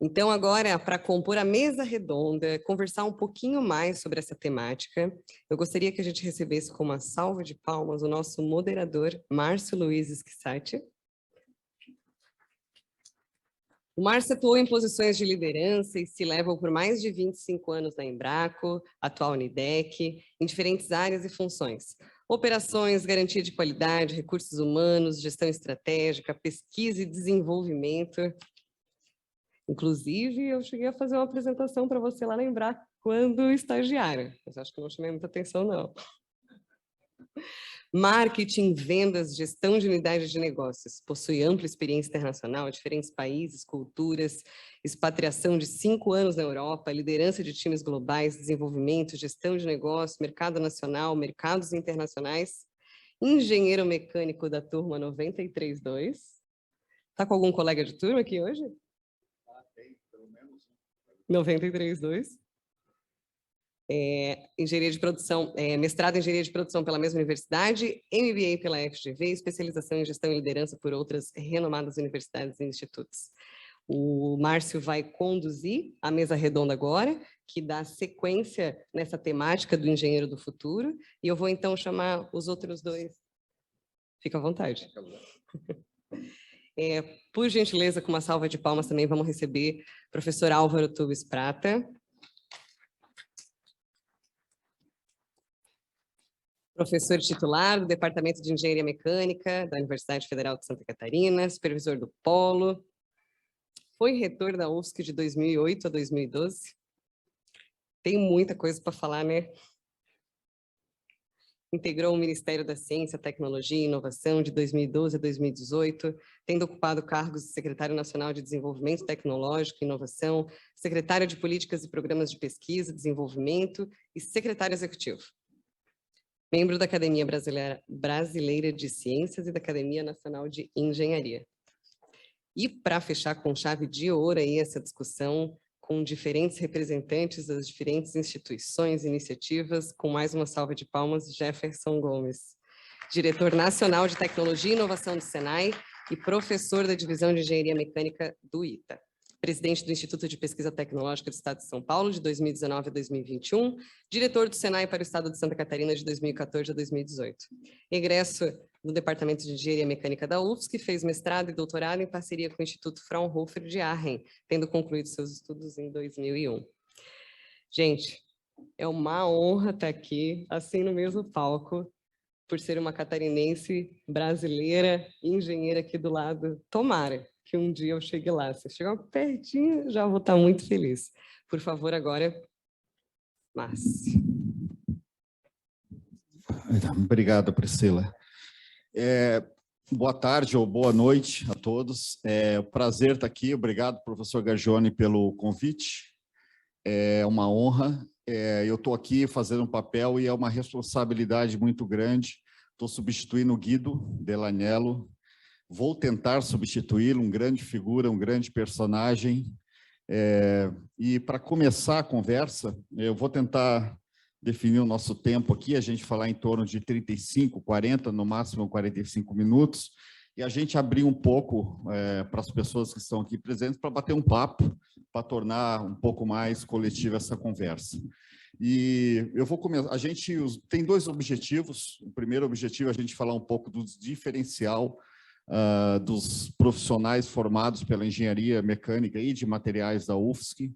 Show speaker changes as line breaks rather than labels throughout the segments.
Então, agora, para compor a mesa redonda, conversar um pouquinho mais sobre essa temática, eu gostaria que a gente recebesse com uma salva de palmas o nosso moderador, Márcio Luiz Schissati. O Márcio atuou em posições de liderança e se leva por mais de 25 anos na Embraco, atual Nidec, em diferentes áreas e funções. Operações, garantia de qualidade, recursos humanos, gestão estratégica, pesquisa e desenvolvimento. Inclusive, eu cheguei a fazer uma apresentação para você lá na Embraco quando estagiária, mas acho que não chamei muita atenção, não. Marketing, vendas, gestão de unidades de negócios. Possui ampla experiência internacional, diferentes países, culturas, expatriação de 5 anos na Europa, liderança de times globais, desenvolvimento, gestão de negócios, mercado nacional, mercados internacionais, engenheiro mecânico da turma 93.2. Está com algum colega de turma aqui hoje?
Tem, pelo menos.
93.2. Engenharia de produção, mestrado em engenharia de produção pela mesma universidade, MBA pela FGV, especialização em gestão e liderança por outras renomadas universidades e institutos. O Márcio vai conduzir a mesa redonda agora, que dá sequência nessa temática do engenheiro do futuro, e eu vou então chamar os outros dois. Fica à vontade. Por gentileza, com uma salva de palmas também vamos receber o professor Álvaro Tubes Prata, professor titular do Departamento de Engenharia Mecânica da Universidade Federal de Santa Catarina, supervisor do Polo, foi reitor da UFSC de 2008 a 2012. Tem muita coisa para falar, né? Integrou o Ministério da Ciência, Tecnologia e Inovação de 2012 a 2018, tendo ocupado cargos de secretário nacional de Desenvolvimento Tecnológico e Inovação, secretário de Políticas e Programas de Pesquisa, Desenvolvimento e secretário executivo. Membro da Academia Brasileira de Ciências e da Academia Nacional de Engenharia. E para fechar com chave de ouro aí essa discussão, com diferentes representantes das diferentes instituições e iniciativas, com mais uma salva de palmas, Jefferson Gomes, diretor nacional de Tecnologia e Inovação do Senai e professor da Divisão de Engenharia Mecânica do ITA. Presidente do Instituto de Pesquisa Tecnológica do Estado de São Paulo, de 2019 a 2021, diretor do Senai para o Estado de Santa Catarina, de 2014 a 2018. Egresso do Departamento de Engenharia Mecânica da UFSC, que fez mestrado e doutorado em parceria com o Instituto Fraunhofer de Aachen, tendo concluído seus estudos em 2001. Gente, é uma honra estar aqui, assim, no mesmo palco, por ser uma catarinense brasileira, engenheira aqui do lado. Tomara que um dia eu chegue lá. Se chegar pertinho, já vou estar muito feliz. Por favor, agora, Márcio.
Obrigado, Priscila. Boa tarde ou boa noite a todos. É um prazer estar aqui. Obrigado, professor Gargione, pelo convite. É uma honra. Eu estou aqui fazendo um papel e é uma responsabilidade muito grande. Estou substituindo o Guido Delaniello. Vou tentar substituí-lo, um grande figura, um grande personagem. E para começar a conversa, eu vou tentar definir o nosso tempo aqui, a gente falar em torno de 35, 40, no máximo 45 minutos, e a gente abrir um pouco para as pessoas que estão aqui presentes, para bater um papo, para tornar um pouco mais coletiva essa conversa. E eu vou começar. A gente tem dois objetivos. O primeiro objetivo é a gente falar um pouco do diferencial dos profissionais formados pela engenharia mecânica e de materiais da UFSC,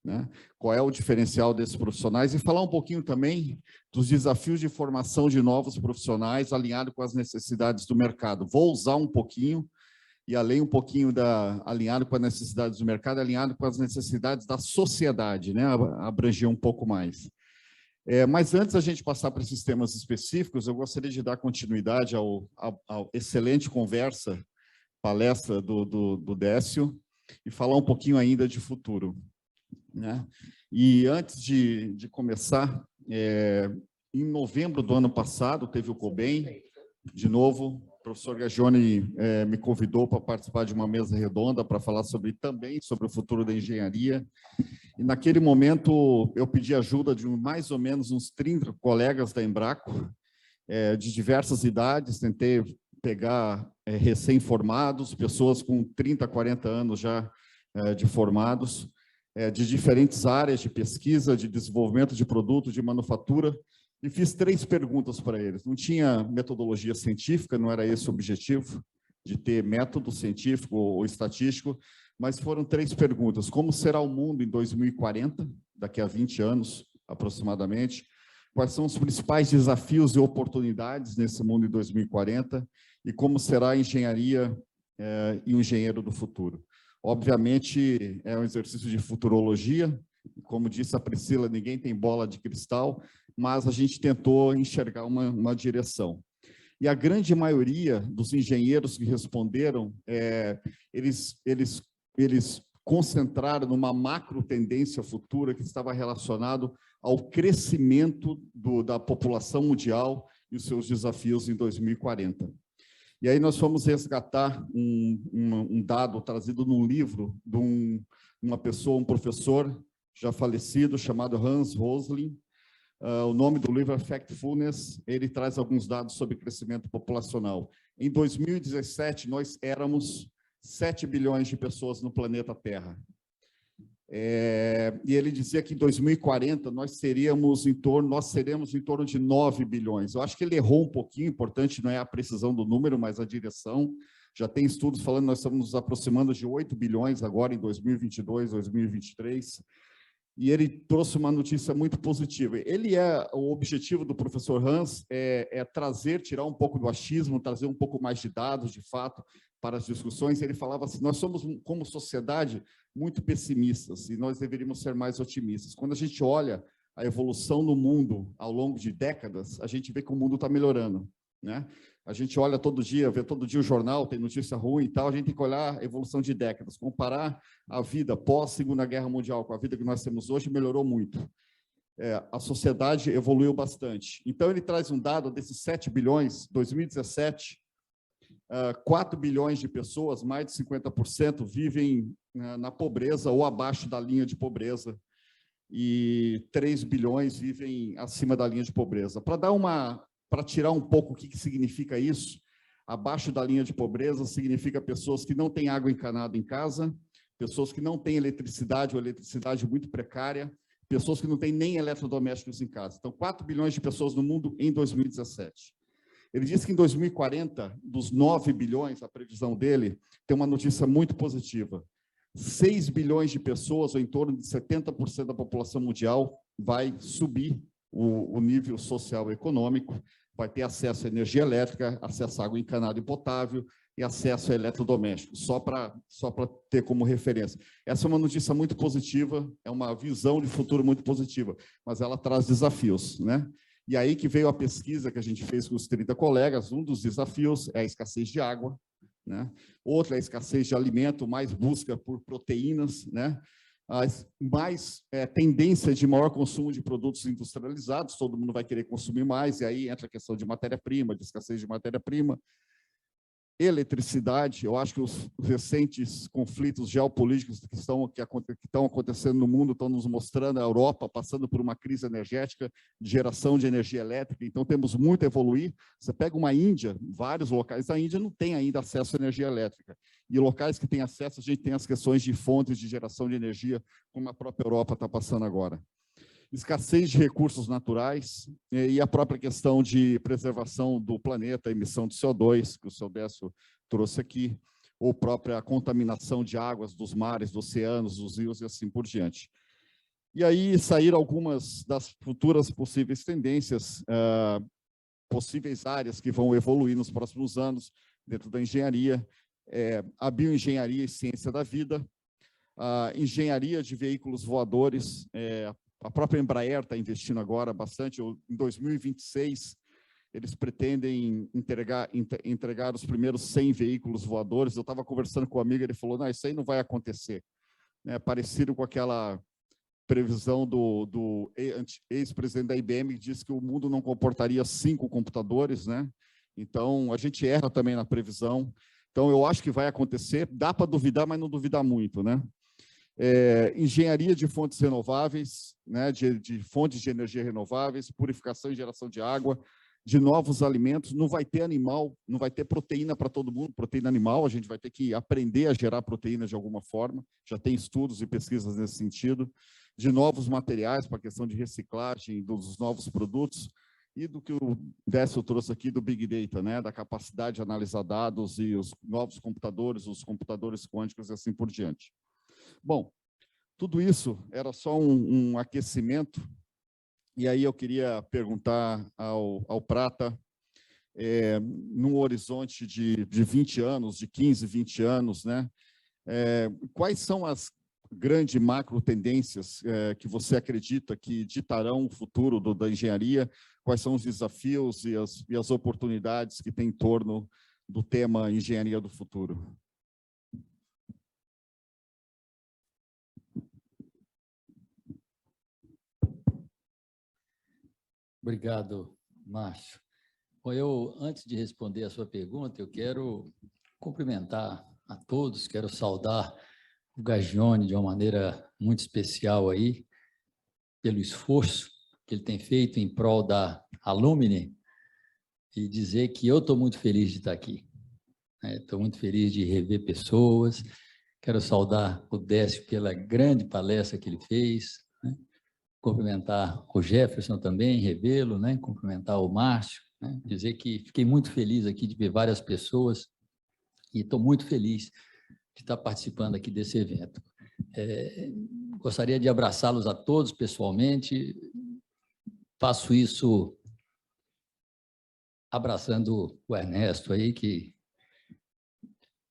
né? Qual é o diferencial desses profissionais e falar um pouquinho também dos desafios de formação de novos profissionais alinhado com as necessidades do mercado. Vou usar um pouquinho e além um pouquinho alinhado com as necessidades do mercado, alinhado com as necessidades da sociedade, né? Abranger um pouco mais. Mas antes da gente passar para esses temas específicos, eu gostaria de dar continuidade ao excelente palestra do Décio e falar um pouquinho ainda de futuro, né? E antes de começar, em novembro do ano passado, teve o COBEM, de novo, o professor Gargione me convidou para participar de uma mesa redonda para falar também sobre o futuro da engenharia. E naquele momento eu pedi ajuda de mais ou menos uns 30 colegas da Embraco, de diversas idades, tentei pegar recém-formados, pessoas com 30, 40 anos já de formados, de diferentes áreas de pesquisa, de desenvolvimento de produto, de manufatura, e fiz 3 perguntas para eles. Não tinha metodologia científica, não era esse o objetivo, de ter método científico ou estatístico, mas foram 3 perguntas. Como será o mundo em 2040, daqui a 20 anos, aproximadamente? Quais são os principais desafios e oportunidades nesse mundo em 2040? E como será a engenharia e o engenheiro do futuro? Obviamente, é um exercício de futurologia. Como disse a Priscila, ninguém tem bola de cristal, mas a gente tentou enxergar uma direção. E a grande maioria dos engenheiros que responderam, eles concentraram numa macro tendência futura que estava relacionado ao crescimento da população mundial e os seus desafios em 2040. E aí nós fomos resgatar um dado trazido num livro de uma pessoa, um professor já falecido, chamado Hans Rosling. O nome do livro é Factfulness. Ele traz alguns dados sobre crescimento populacional. Em 2017, nós éramos 7 bilhões de pessoas no planeta Terra. E ele dizia que em 2040 nós seremos em torno de 9 bilhões. Eu acho que ele errou um pouquinho, importante não é a precisão do número, mas a direção. Já tem estudos falando que nós estamos nos aproximando de 8 bilhões agora em 2022, 2023. E ele trouxe uma notícia muito positiva. O objetivo do professor Hans é tirar um pouco do achismo, trazer um pouco mais de dados, de fato, para as discussões. Ele falava assim, nós somos, como sociedade, muito pessimistas e nós deveríamos ser mais otimistas. Quando a gente olha a evolução no mundo ao longo de décadas, a gente vê que o mundo está melhorando, né? A gente olha todo dia, vê todo dia o jornal, tem notícia ruim e tal, a gente tem que olhar a evolução de décadas, comparar a vida pós-Segunda Guerra Mundial com a vida que nós temos hoje, melhorou muito. A sociedade evoluiu bastante. Então, ele traz um dado desses 7 bilhões, 2017, 4 bilhões de pessoas, mais de 50%, vivem na pobreza ou abaixo da linha de pobreza, e 3 bilhões vivem acima da linha de pobreza. Para tirar um pouco o que significa isso, abaixo da linha de pobreza significa pessoas que não têm água encanada em casa, pessoas que não têm eletricidade ou eletricidade muito precária, pessoas que não têm nem eletrodomésticos em casa. Então, 4 bilhões de pessoas no mundo em 2017. Ele disse que em 2040, dos 9 bilhões, a previsão dele, tem uma notícia muito positiva. 6 bilhões de pessoas, ou em torno de 70% da população mundial, vai subir o nível social e econômico, vai ter acesso à energia elétrica, acesso à água encanada e potável e acesso a eletrodomésticos, só para ter como referência. Essa é uma notícia muito positiva, é uma visão de futuro muito positiva, mas ela traz desafios, né? E aí que veio a pesquisa que a gente fez com os 30 colegas, um dos desafios é a escassez de água, né? Outro é a escassez de alimento, mais busca por proteínas, né? Mais tendência de maior consumo de produtos industrializados, todo mundo vai querer consumir mais, e aí entra a questão de matéria-prima, de escassez de matéria-prima. Eletricidade, eu acho que os recentes conflitos geopolíticos que estão acontecendo no mundo estão nos mostrando a Europa passando por uma crise energética de geração de energia elétrica, então temos muito a evoluir. Você pega uma Índia, vários locais da Índia não têm ainda acesso à energia elétrica, e locais que têm acesso, a gente tem as questões de fontes de geração de energia, como a própria Europa está passando agora. Escassez de recursos naturais e a própria questão de preservação do planeta, emissão de CO2, que o seu Décio trouxe aqui, ou própria contaminação de águas dos mares, dos oceanos, dos rios e assim por diante. E aí saíram algumas das futuras possíveis tendências, possíveis áreas que vão evoluir nos próximos anos dentro da engenharia, a bioengenharia e ciência da vida, a engenharia de veículos voadores, a própria Embraer está investindo agora bastante. Em 2026, eles pretendem entregar os primeiros 100 veículos voadores. Eu estava conversando com um amigo, ele falou, não, isso aí não vai acontecer. Parecido com aquela previsão do ex-presidente da IBM, que disse que o mundo não comportaria 5 computadores, né? Então, a gente erra também na previsão. Então, eu acho que vai acontecer. Dá para duvidar, mas não duvidar muito, né? Engenharia de fontes renováveis, né, de fontes de energia renováveis, purificação e geração de água, de novos alimentos. Não vai ter animal, não vai ter proteína para todo mundo, proteína animal, a gente vai ter que aprender a gerar proteína de alguma forma, já tem estudos e pesquisas nesse sentido, de novos materiais para a questão de reciclagem dos novos produtos, e do que o Décio trouxe aqui do Big Data, né, da capacidade de analisar dados e os novos computadores, os computadores quânticos e assim por diante. Bom, tudo isso era só um aquecimento, e aí eu queria perguntar ao Prata, num horizonte de 20 anos, de 15, 20 anos, né, quais são as grandes macro tendências que você acredita que ditarão o futuro da engenharia? Quais são os desafios e as oportunidades que tem em torno do tema engenharia do futuro?
Obrigado, Márcio. Bom, antes de responder a sua pergunta, eu quero cumprimentar a todos, quero saudar o Gagione de uma maneira muito especial aí, pelo esforço que ele tem feito em prol da Alumni, e dizer que eu estou muito feliz de estar aqui. Estou muito feliz de rever pessoas, quero saudar o Décio pela grande palestra que ele fez, né? Cumprimentar o Jefferson também, revê-lo, né? Cumprimentar o Márcio, né? Dizer que fiquei muito feliz aqui de ver várias pessoas e estou muito feliz de estar participando aqui desse evento. Gostaria de abraçá-los a todos pessoalmente, faço isso abraçando o Ernesto aí, que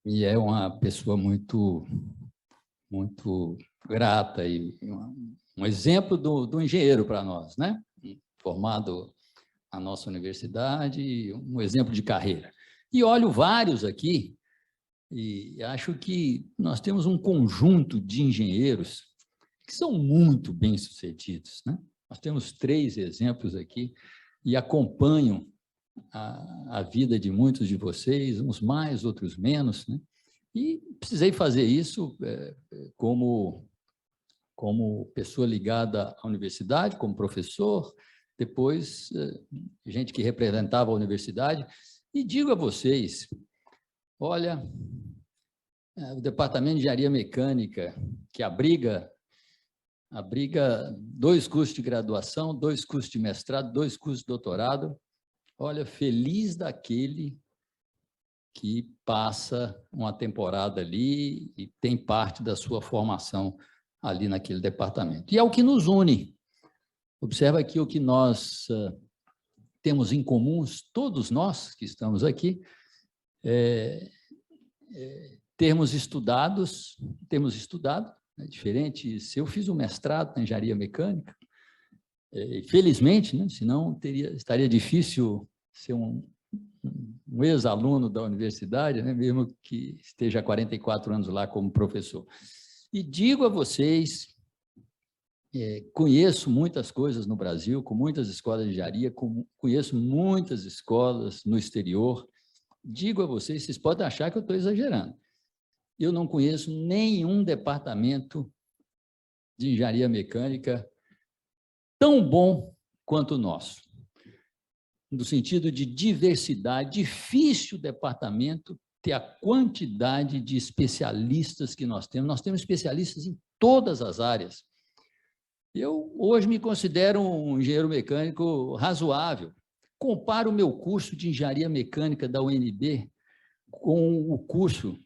me é uma pessoa muito grata e um exemplo do engenheiro para nós, né? Formado na nossa universidade, um exemplo de carreira. E olho vários aqui e acho que nós temos um conjunto de engenheiros que são muito bem-sucedidos, né? Nós temos 3 exemplos aqui e acompanho a vida de muitos de vocês, uns mais, outros menos, né? E precisei fazer isso como pessoa ligada à universidade, como professor, depois gente que representava a universidade, e digo a vocês, olha, o Departamento de Engenharia Mecânica, que abriga 2 cursos de graduação, 2 cursos de mestrado, 2 cursos de doutorado, olha, feliz daquele que passa uma temporada ali e tem parte da sua formação ali naquele departamento. E é o que nos une. Observa aqui o que nós temos em comum, todos nós que estamos aqui, termos estudado, né, diferente, se eu fiz um mestrado na engenharia mecânica, felizmente, né, senão estaria difícil ser um ex-aluno da universidade, né, mesmo que esteja há 44 anos lá como professor. E digo a vocês, conheço muitas coisas no Brasil, com muitas escolas de engenharia, conheço muitas escolas no exterior. Digo a vocês, vocês podem achar que eu estou exagerando. Eu não conheço nenhum departamento de engenharia mecânica tão bom quanto o nosso. No sentido de diversidade, difícil o departamento ter a quantidade de especialistas que nós temos. Nós temos especialistas em todas as áreas. Eu hoje me considero um engenheiro mecânico razoável. Comparo o meu curso de engenharia mecânica da UNB com o curso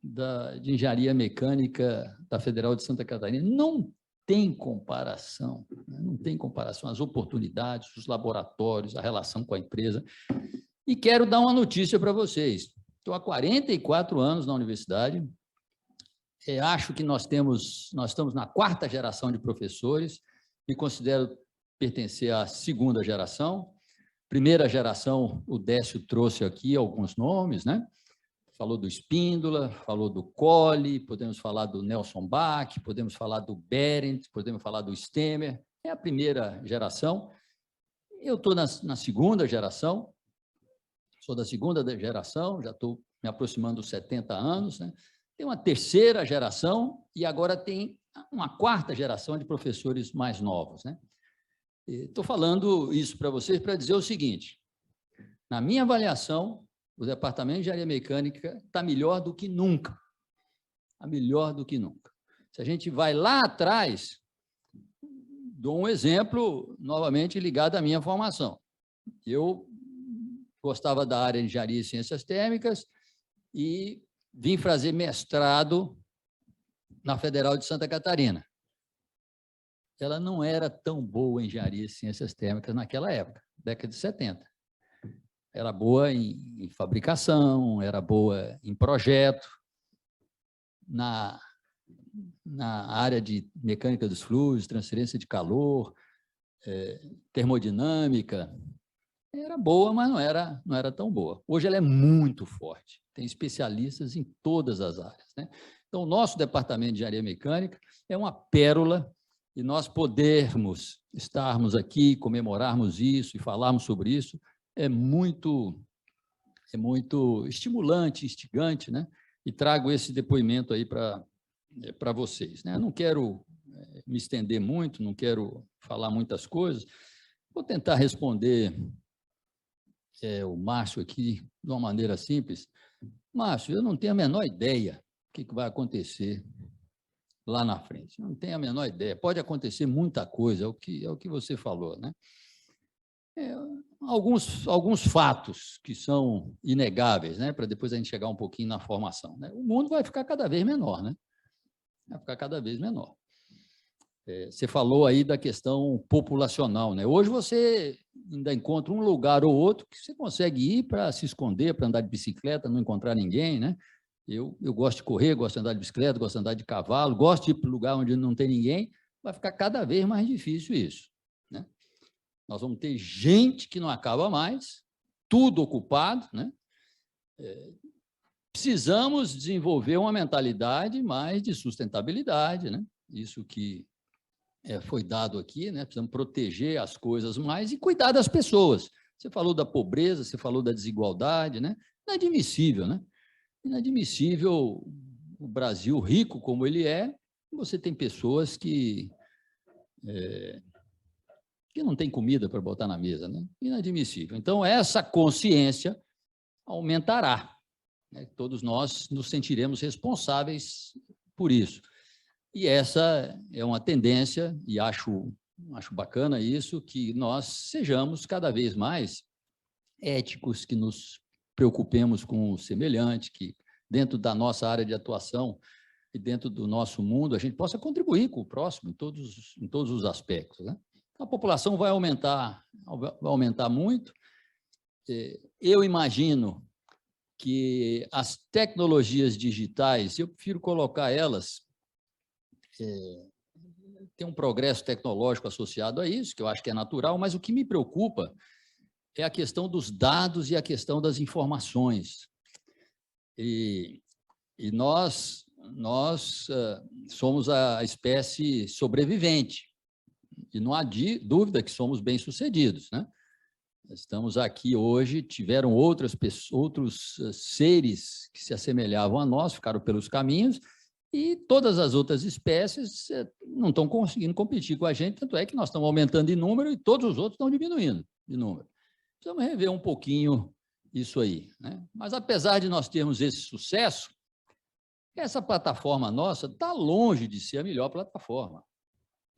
de engenharia mecânica da Federal de Santa Catarina. Não tem comparação, né? Não tem comparação. As oportunidades, os laboratórios, a relação com a empresa. E quero dar uma notícia para vocês. Estou há 44 anos na universidade. Acho que nós estamos na 4ª geração de professores. Me considero pertencer à 2ª geração. Primeira geração, o Décio trouxe aqui alguns nomes, né? Falou do Espíndola, falou do Colli, podemos falar do Nelson Bach, podemos falar do Berendt, podemos falar do Stemmer. É a primeira geração. Eu estou na 2ª geração, sou da 2ª geração, já estou me aproximando dos 70 anos, né? Tem uma 3ª geração e agora tem uma 4ª geração de professores mais novos, né? Estou falando isso para vocês para dizer o seguinte, Na minha avaliação, o Departamento de Engenharia Mecânica está melhor do que nunca. Está melhor do que nunca. Se a gente vai lá atrás, dou um exemplo, novamente, ligado à minha formação. Eu gostava da área de Engenharia e Ciências Térmicas e vim fazer mestrado na Federal de Santa Catarina. Ela não era tão boa em Engenharia e Ciências Térmicas naquela época, década de 70. Era boa em fabricação, era boa em projeto. Na área de mecânica dos fluidos, transferência de calor, termodinâmica, era boa, mas não era tão boa. Hoje ela é muito forte, tem especialistas em todas as áreas, né? Então, o nosso departamento de engenharia mecânica é uma pérola, e nós podermos estarmos aqui, comemorarmos isso e falarmos sobre isso, é muito estimulante, instigante, né? E trago esse depoimento aí para vocês, né? Eu não quero me estender muito, não quero falar muitas coisas, vou tentar responder o Márcio aqui de uma maneira simples. Márcio, eu não tenho a menor ideia o que vai acontecer lá na frente, não tenho a menor ideia, pode acontecer muita coisa, é o que você falou, né? Alguns fatos que são inegáveis, né, para depois a gente chegar um pouquinho na formação, né? O mundo vai ficar cada vez menor, né? Vai ficar cada vez menor. Você falou aí da questão populacional, né? Hoje você ainda encontra um lugar ou outro que você consegue ir para se esconder, para andar de bicicleta, não encontrar ninguém, né? Eu gosto de correr, gosto de andar de bicicleta, gosto de andar de cavalo, gosto de ir para um lugar onde não tem ninguém. Vai ficar cada vez mais difícil isso, né? Nós vamos ter gente que não acaba mais, tudo ocupado, né? Precisamos desenvolver uma mentalidade mais de sustentabilidade, né? Isso que foi dado aqui, né? Precisamos proteger as coisas mais e cuidar das pessoas. Você falou da pobreza, você falou da desigualdade, né? Inadmissível, né? Inadmissível o Brasil rico como ele é, você tem pessoas que não tem comida para botar na mesa, né? Inadmissível. Então, essa consciência aumentará, né? Todos nós nos sentiremos responsáveis por isso. E essa é uma tendência, e acho bacana isso, que nós sejamos cada vez mais éticos, que nos preocupemos com o semelhante, que dentro da nossa área de atuação e dentro do nosso mundo, a gente possa contribuir com o próximo em todos os aspectos, né? A população vai aumentar muito. Eu imagino que as tecnologias digitais, eu prefiro colocar elas, tem um progresso tecnológico associado a isso, que eu acho que é natural, mas o que me preocupa é a questão dos dados e a questão das informações. E nós somos a espécie sobrevivente, e não há dúvida que somos bem-sucedidos, né? Estamos aqui hoje, tiveram outros seres que se assemelhavam a nós, ficaram pelos caminhos, e todas as outras espécies não estão conseguindo competir com a gente, tanto é que nós estamos aumentando em número e todos os outros estão diminuindo de número. Precisamos rever um pouquinho isso aí, né? Mas, apesar de nós termos esse sucesso, essa plataforma nossa está longe de ser a melhor plataforma.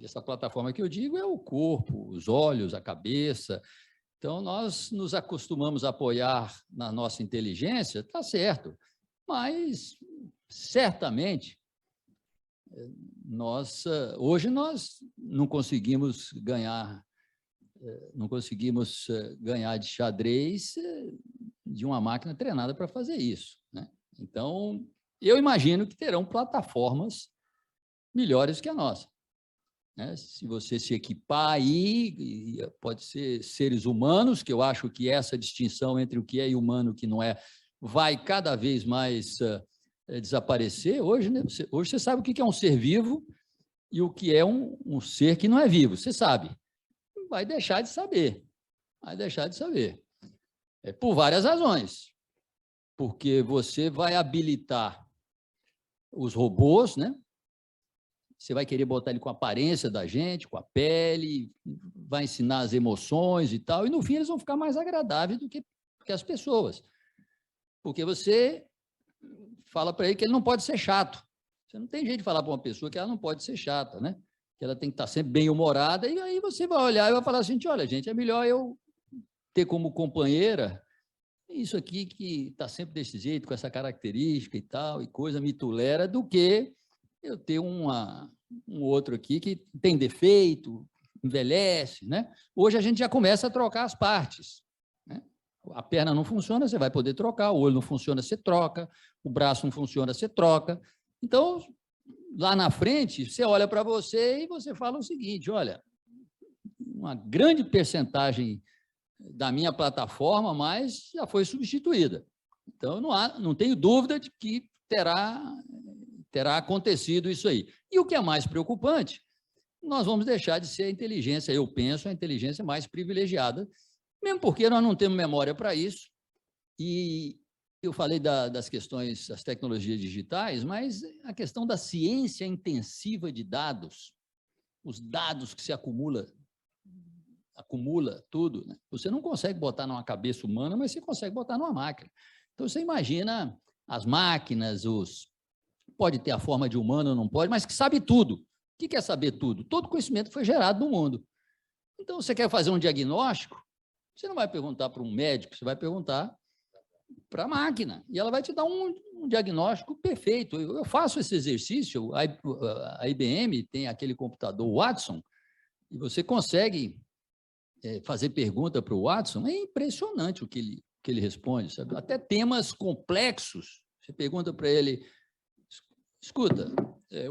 Essa plataforma que eu digo é o corpo, os olhos, a cabeça. Então, nós nos acostumamos a apoiar na nossa inteligência, está certo, mas, certamente, hoje nós não conseguimos ganhar de xadrez de uma máquina treinada para fazer isso, né? Então, eu imagino que terão plataformas melhores que a nossa, né? Se você se equipar aí, pode ser seres humanos, que eu acho que essa distinção entre o que é humano e o que não é vai cada vez mais desaparecer. Hoje, né, hoje você sabe o que é um ser vivo e o que é um ser que não é vivo, você sabe. Vai deixar de saber, por várias razões, porque você vai habilitar os robôs, né? Você vai querer botar ele com a aparência da gente, com a pele, vai ensinar as emoções e tal, e no fim eles vão ficar mais agradáveis do que que as pessoas. Porque você fala para ele que ele não pode ser chato. Você não tem jeito de falar para uma pessoa que ela não pode ser chata, né? Que ela tem que estar sempre bem-humorada, e aí você vai olhar e vai falar assim, olha, gente, é melhor eu ter como companheira isso aqui que está sempre desse jeito, com essa característica e tal, e coisa mitulera, do que eu ter um outro aqui que tem defeito, envelhece, né? Hoje a gente já começa a trocar as partes, né? A perna não funciona, você vai poder trocar, o olho não funciona, você troca, o braço não funciona, você troca. Então, lá na frente, você olha para você e você fala o seguinte, olha, uma grande percentagem da minha plataforma, mas já foi substituída. Então, não tenho dúvida de que terá acontecido isso aí. E o que é mais preocupante, nós vamos deixar de ser a inteligência, eu penso, a inteligência mais privilegiada, mesmo porque nós não temos memória para isso. E eu falei das questões das tecnologias digitais, mas a questão da ciência intensiva de dados, os dados que se acumula tudo, né? Você não consegue botar numa cabeça humana, mas você consegue botar numa máquina. Então, você imagina as máquinas, pode ter a forma de humano ou não pode, mas que sabe tudo. O que é saber tudo? Todo conhecimento foi gerado no mundo. Então, você quer fazer um diagnóstico, você não vai perguntar para um médico, você vai perguntar para a máquina, e ela vai te dar um diagnóstico perfeito. Eu faço esse exercício, a IBM tem aquele computador Watson, e você consegue fazer pergunta para o Watson, é impressionante o que ele responde, sabe? Até temas complexos, você pergunta para ele, escuta,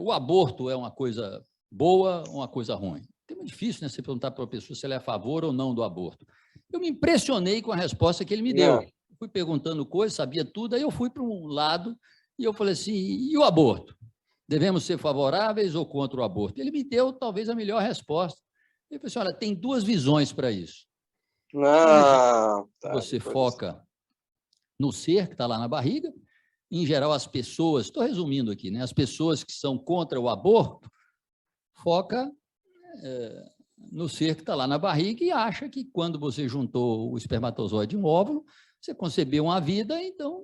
o aborto é uma coisa boa ou uma coisa ruim? É muito difícil, né, você perguntar para uma pessoa se ela é a favor ou não do aborto. Eu me impressionei com a resposta que ele me deu. Fui perguntando coisas, sabia tudo, aí eu fui para um lado e eu falei assim, e o aborto? Devemos ser favoráveis ou contra o aborto? Ele me deu talvez a melhor resposta. Ele falou assim, olha, tem duas visões para isso. Você foca no ser que está lá na barriga. Em geral, as pessoas, estou resumindo aqui, né? As pessoas que são contra o aborto foca no ser que está lá na barriga e acha que quando você juntou o espermatozoide e um óvulo, você concebeu uma vida, então,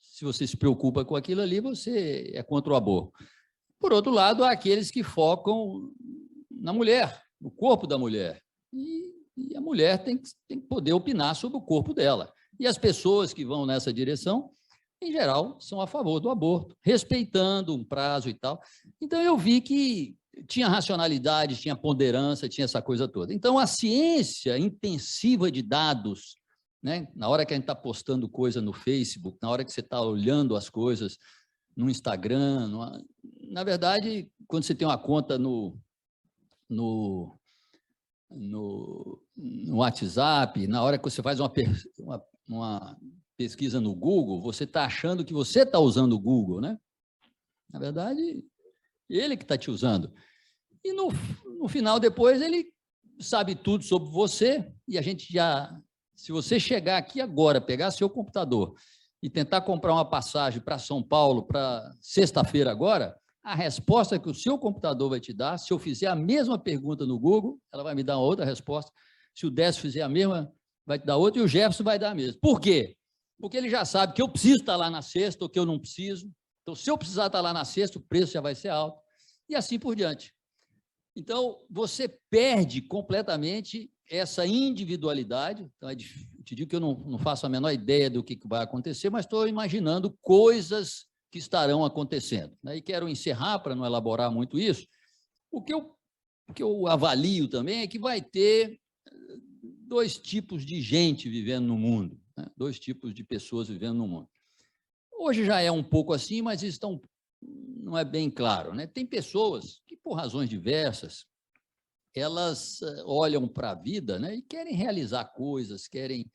se você se preocupa com aquilo ali, você é contra o aborto. Por outro lado, há aqueles que focam na mulher, no corpo da mulher. E a mulher tem que poder opinar sobre o corpo dela. E as pessoas que vão nessa direção, em geral, são a favor do aborto, respeitando um prazo e tal. Então, eu vi que tinha racionalidade, tinha ponderância, tinha essa coisa toda. Então, a ciência intensiva de dados, né? Na hora que a gente está postando coisa no Facebook, na hora que você está olhando as coisas no Instagram, na verdade, quando você tem uma conta no WhatsApp, na hora que você faz uma pesquisa no Google, você está achando que você está usando o Google, né? Na verdade, ele que está te usando. E no final, depois, ele sabe tudo sobre você, e a gente já... Se você chegar aqui agora, pegar seu computador e tentar comprar uma passagem para São Paulo para sexta-feira agora, a resposta que o seu computador vai te dar, se eu fizer a mesma pergunta no Google, ela vai me dar outra resposta. Se o Décio fizer a mesma, vai te dar outra, e o Jefferson vai dar a mesma. Por quê? Porque ele já sabe que eu preciso estar lá na sexta ou que eu não preciso. Então, se eu precisar estar lá na sexta, o preço já vai ser alto. E assim por diante. Então, você perde completamente essa individualidade. Então, eu te digo que eu não faço a menor ideia do que vai acontecer, mas estou imaginando coisas que estarão acontecendo. E quero encerrar, para não elaborar muito isso, o que eu avalio também é que vai ter dois tipos de gente vivendo no mundo, né? Dois tipos de pessoas vivendo no mundo. Hoje já é um pouco assim, mas não é bem claro, né? Tem pessoas que, por razões diversas, elas olham para a vida, né, e querem realizar coisas, querem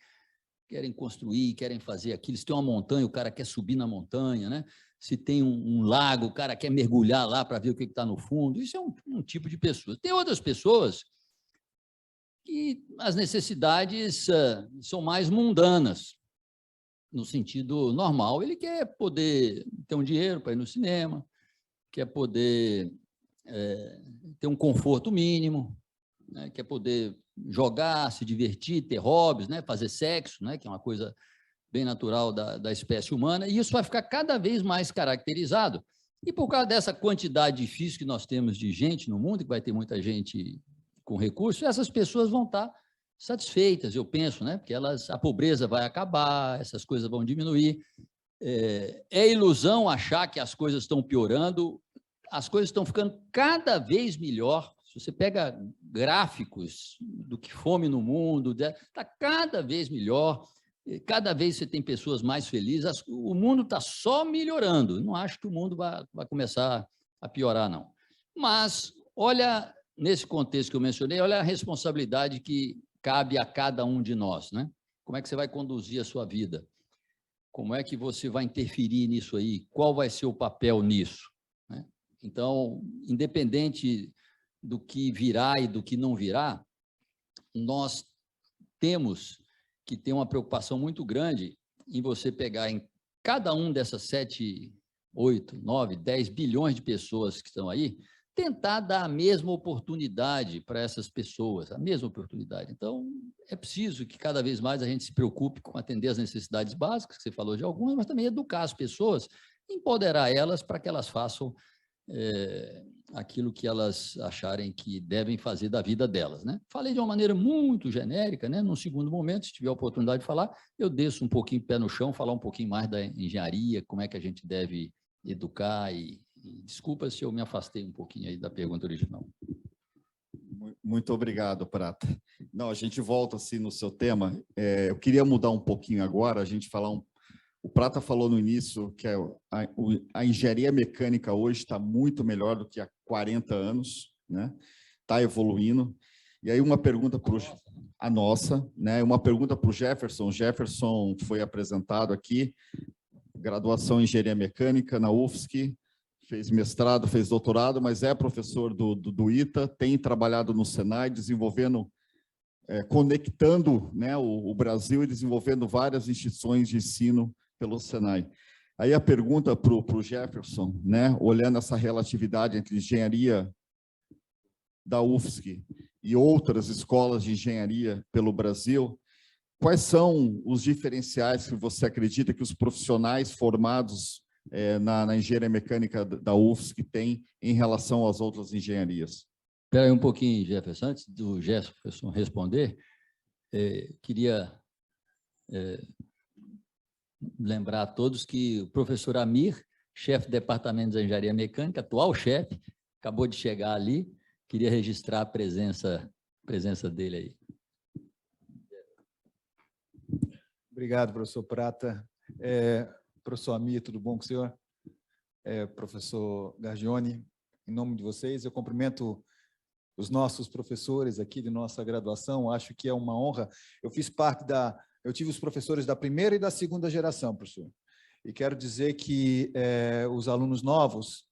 construir, querem fazer aquilo. Se tem uma montanha, o cara quer subir na montanha, né? Se tem um lago, o cara quer mergulhar lá para ver o que está no fundo. Isso é um tipo de pessoa. Tem outras pessoas que as necessidades são mais mundanas, no sentido normal. Ele quer poder ter um dinheiro para ir no cinema, quer poder ter um conforto mínimo, né? Quer poder jogar, se divertir, ter hobbies, né? Fazer sexo, né? Que é uma coisa bem natural da espécie humana, e isso vai ficar cada vez mais caracterizado. E por causa dessa quantidade difícil que nós temos de gente no mundo, que vai ter muita gente com recursos, essas pessoas vão estar satisfeitas, eu penso, né? Porque a pobreza vai acabar, essas coisas vão diminuir. É ilusão achar que as coisas estão piorando, as coisas estão ficando cada vez melhor. Se você pega gráficos do que fome no mundo, está cada vez melhor. Cada vez você tem pessoas mais felizes, o mundo está só melhorando. Não acho que o mundo vai começar a piorar, não. Mas, olha, nesse contexto que eu mencionei, olha a responsabilidade que cabe a cada um de nós, né? Como é que você vai conduzir a sua vida? Como é que você vai interferir nisso aí? Qual vai ser o papel nisso? Né? Então, independente do que virá e do que não virá, nós temos que tem uma preocupação muito grande em você pegar em cada um dessas 7, 8, 9, 10 bilhões de pessoas que estão aí, tentar dar a mesma oportunidade para essas pessoas, a mesma oportunidade. Então, é preciso que cada vez mais a gente se preocupe com atender as necessidades básicas, que você falou de algumas, mas também educar as pessoas, empoderar elas para que elas façam aquilo que elas acharem que devem fazer da vida delas, né? Falei de uma maneira muito genérica, né? Num segundo momento, se tiver a oportunidade de falar, eu desço um pouquinho pé no chão, falar um pouquinho mais da engenharia, como é que a gente deve educar e desculpa se eu me afastei um pouquinho aí da pergunta original.
Muito obrigado, Prata. Não, a gente volta assim no seu tema. Eu queria mudar um pouquinho agora, a gente falar O Prata falou no início que a engenharia mecânica hoje está muito melhor do que há 40 anos, né? Está evoluindo. E aí uma pergunta para a nossa, né? Uma pergunta para o Jefferson. O Jefferson foi apresentado aqui, graduação em engenharia mecânica na UFSC, fez mestrado, fez doutorado, mas é professor do ITA, tem trabalhado no Senai, desenvolvendo, conectando, né, o Brasil e desenvolvendo várias instituições de ensino pelo Senai. Aí a pergunta para o Jefferson, né, olhando essa relatividade entre engenharia da UFSC e outras escolas de engenharia pelo Brasil, quais são os diferenciais que você acredita que os profissionais formados na engenharia mecânica da UFSC têm em relação às outras engenharias?
Espera aí um pouquinho, Jefferson. Antes do Jefferson responder, queria lembrar a todos que o professor Amir, chefe do Departamento de Engenharia Mecânica, atual chefe, acabou de chegar ali, queria registrar a presença dele aí.
Obrigado, professor Prata. Professor Amir, tudo bom com o senhor? Professor Gargione, em nome de vocês, eu cumprimento os nossos professores aqui de nossa graduação, acho que é uma honra. Eu tive os professores da primeira e da segunda geração, professor, e quero dizer que os alunos novos,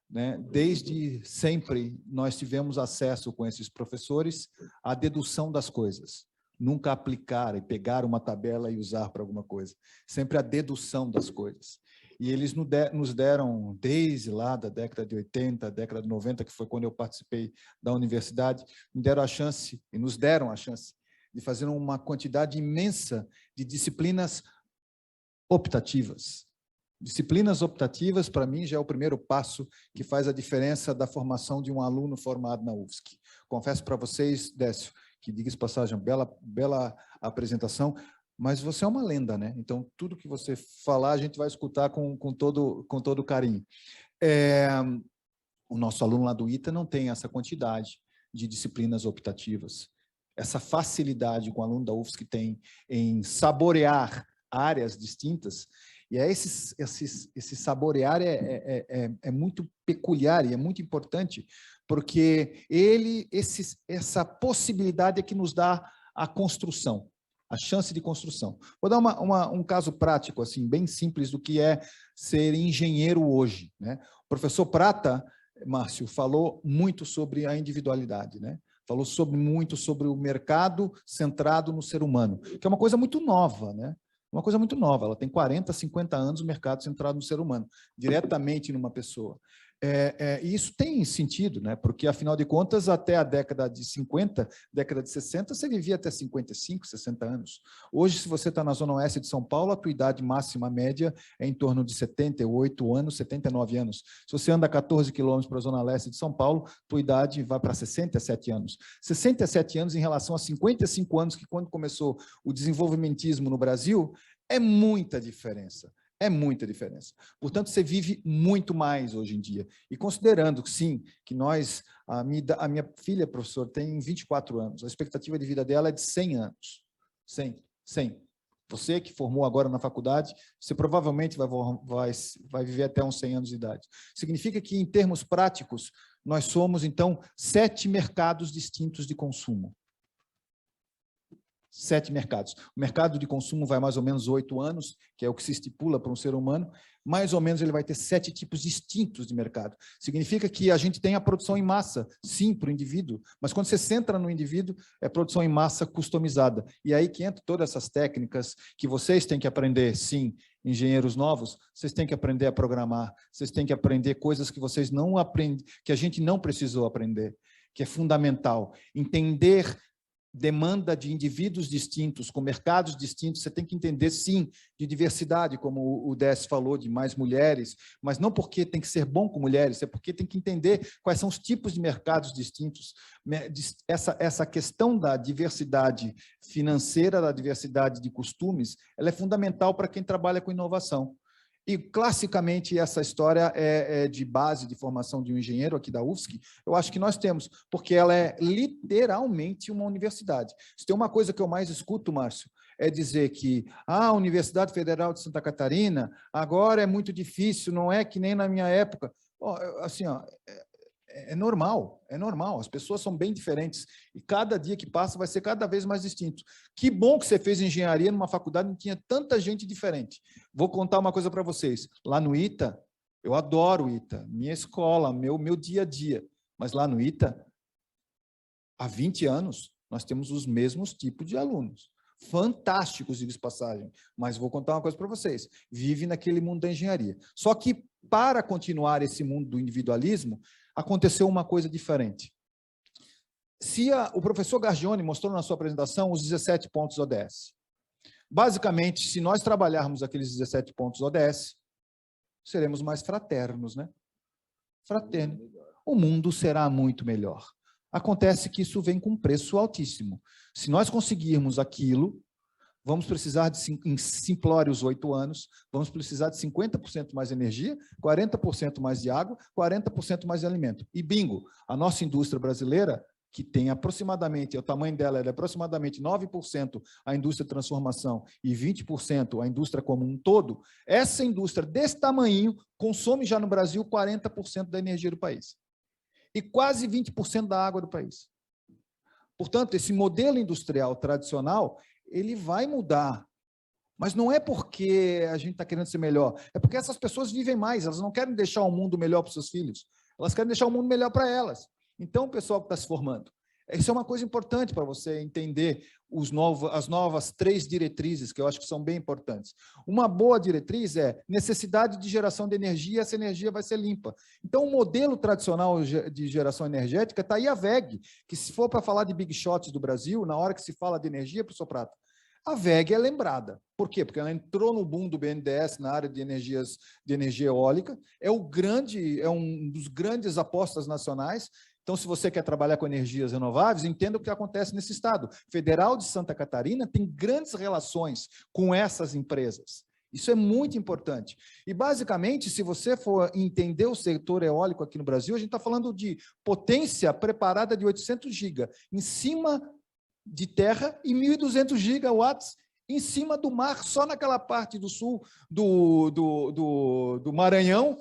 né, desde sempre nós tivemos acesso com esses professores à dedução das coisas, nunca aplicar e pegar uma tabela e usar para alguma coisa, sempre a dedução das coisas. E eles nos deram, desde lá da década de 80, década de 90, que foi quando eu participei da universidade, nos deram a chance de fazer uma quantidade imensa de disciplinas optativas. Disciplinas optativas, para mim, já é o primeiro passo que faz a diferença da formação de um aluno formado na UFSC. Confesso para vocês, Décio, que diga-se passagem, bela apresentação, mas você é uma lenda, né? Então, tudo que você falar, a gente vai escutar com todo carinho. O nosso aluno lá do ITA não tem essa quantidade de disciplinas optativas, essa facilidade que o aluno da UFSC tem em saborear áreas distintas, e esse saborear é muito peculiar e é muito importante, porque essa possibilidade é que nos dá a construção, a chance de construção. Vou dar um caso prático, assim, bem simples do que é ser engenheiro hoje, né? O professor Prata, Márcio, falou muito sobre a individualidade, né? Falou muito sobre o mercado centrado no ser humano, que é uma coisa muito nova, né? Uma coisa muito nova, ela tem 40, 50 anos, o mercado centrado no ser humano, diretamente numa pessoa. E isso tem sentido, né? Porque, afinal de contas, até a década de 50, década de 60, você vivia até 55, 60 anos. Hoje, se você está na zona oeste de São Paulo, a tua idade máxima média é em torno de 78 anos, 79 anos. Se você anda 14 quilômetros para a zona leste de São Paulo, tua idade vai para 67 anos. 67 anos em relação a 55 anos, que quando começou o desenvolvimentismo no Brasil, é muita diferença. É muita diferença. Portanto, você vive muito mais hoje em dia. E considerando que, sim, que a minha filha, professor, tem 24 anos, a expectativa de vida dela é de 100 anos. 100. Você que formou agora na faculdade, você provavelmente vai viver até uns 100 anos de idade. Significa que, em termos práticos, nós somos, então, 7 mercados distintos de consumo. 7 mercados. O mercado de consumo vai mais ou menos 8 anos, que é o que se estipula para um ser humano, mais ou menos ele vai ter 7 tipos distintos de mercado. Significa que a gente tem a produção em massa, sim, para o indivíduo, mas quando você centra no indivíduo, é produção em massa customizada. E aí que entra todas essas técnicas que vocês têm que aprender, sim, engenheiros novos, vocês têm que aprender a programar, vocês têm que aprender coisas que vocês não aprendem, que a gente não precisou aprender, que é fundamental. Entender demanda de indivíduos distintos, com mercados distintos, você tem que entender, sim, de diversidade, como o Décio falou, de mais mulheres, mas não porque tem que ser bom com mulheres, é porque tem que entender quais são os tipos de mercados distintos. Essa questão da diversidade financeira, da diversidade de costumes, ela é fundamental para quem trabalha com inovação. E, classicamente, essa história é de base de formação de um engenheiro aqui da UFSC, eu acho que nós temos, porque ela é literalmente uma universidade. Se tem uma coisa que eu mais escuto, Márcio, é dizer que a Universidade Federal de Santa Catarina agora é muito difícil, não é que nem na minha época. Assim, é normal, as pessoas são bem diferentes e cada dia que passa vai ser cada vez mais distinto. Que bom que você fez engenharia numa faculdade onde tinha tanta gente diferente. Vou contar uma coisa para vocês. Lá no ITA, eu adoro o ITA, minha escola, meu dia a dia, mas lá no ITA, há 20 anos, nós temos os mesmos tipos de alunos. Fantásticos, digo de passagem, mas vou contar uma coisa para vocês. Vive naquele mundo da engenharia. Só que, para continuar esse mundo do individualismo, aconteceu uma coisa diferente. O professor Gargione mostrou na sua apresentação os 17 pontos ODS. Basicamente, se nós trabalharmos aqueles 17 pontos ODS, seremos mais fraternos, né? Fraterno. O mundo será muito melhor. Acontece que isso vem com um preço altíssimo. Se nós conseguirmos aquilo, vamos precisar de, em simplórios 8 anos, vamos precisar de 50% mais energia, 40% mais de água, 40% mais de alimento. E bingo, a nossa indústria brasileira, que tem aproximadamente, o tamanho dela é aproximadamente 9% a indústria de transformação e 20% a indústria como um todo, essa indústria desse tamanho consome já no Brasil 40% da energia do país. E quase 20% da água do país. Portanto, esse modelo industrial tradicional, ele vai mudar. Mas não é porque a gente está querendo ser melhor, é porque essas pessoas vivem mais, elas não querem deixar o mundo melhor para os seus filhos, elas querem deixar o mundo melhor para elas. Então, o pessoal que está se formando, isso é uma coisa importante para você entender as novas 3 diretrizes, que eu acho que são bem importantes. Uma boa diretriz é necessidade de geração de energia, essa energia vai ser limpa. Então, o modelo tradicional de geração energética está aí a VEG, que se for para falar de big shots do Brasil, na hora que se fala de energia, professor Prata, a VEG é lembrada. Por quê? Porque ela entrou no boom do BNDES na área de energia eólica, é um dos grandes apostas nacionais. Então, se você quer trabalhar com energias renováveis, entenda o que acontece nesse estado. Federal de Santa Catarina tem grandes relações com essas empresas. Isso é muito importante. E, basicamente, se você for entender o setor eólico aqui no Brasil, a gente está falando de potência preparada de 800 GB em cima de terra e 1.200 gigawatts em cima do mar, só naquela parte do sul do Maranhão,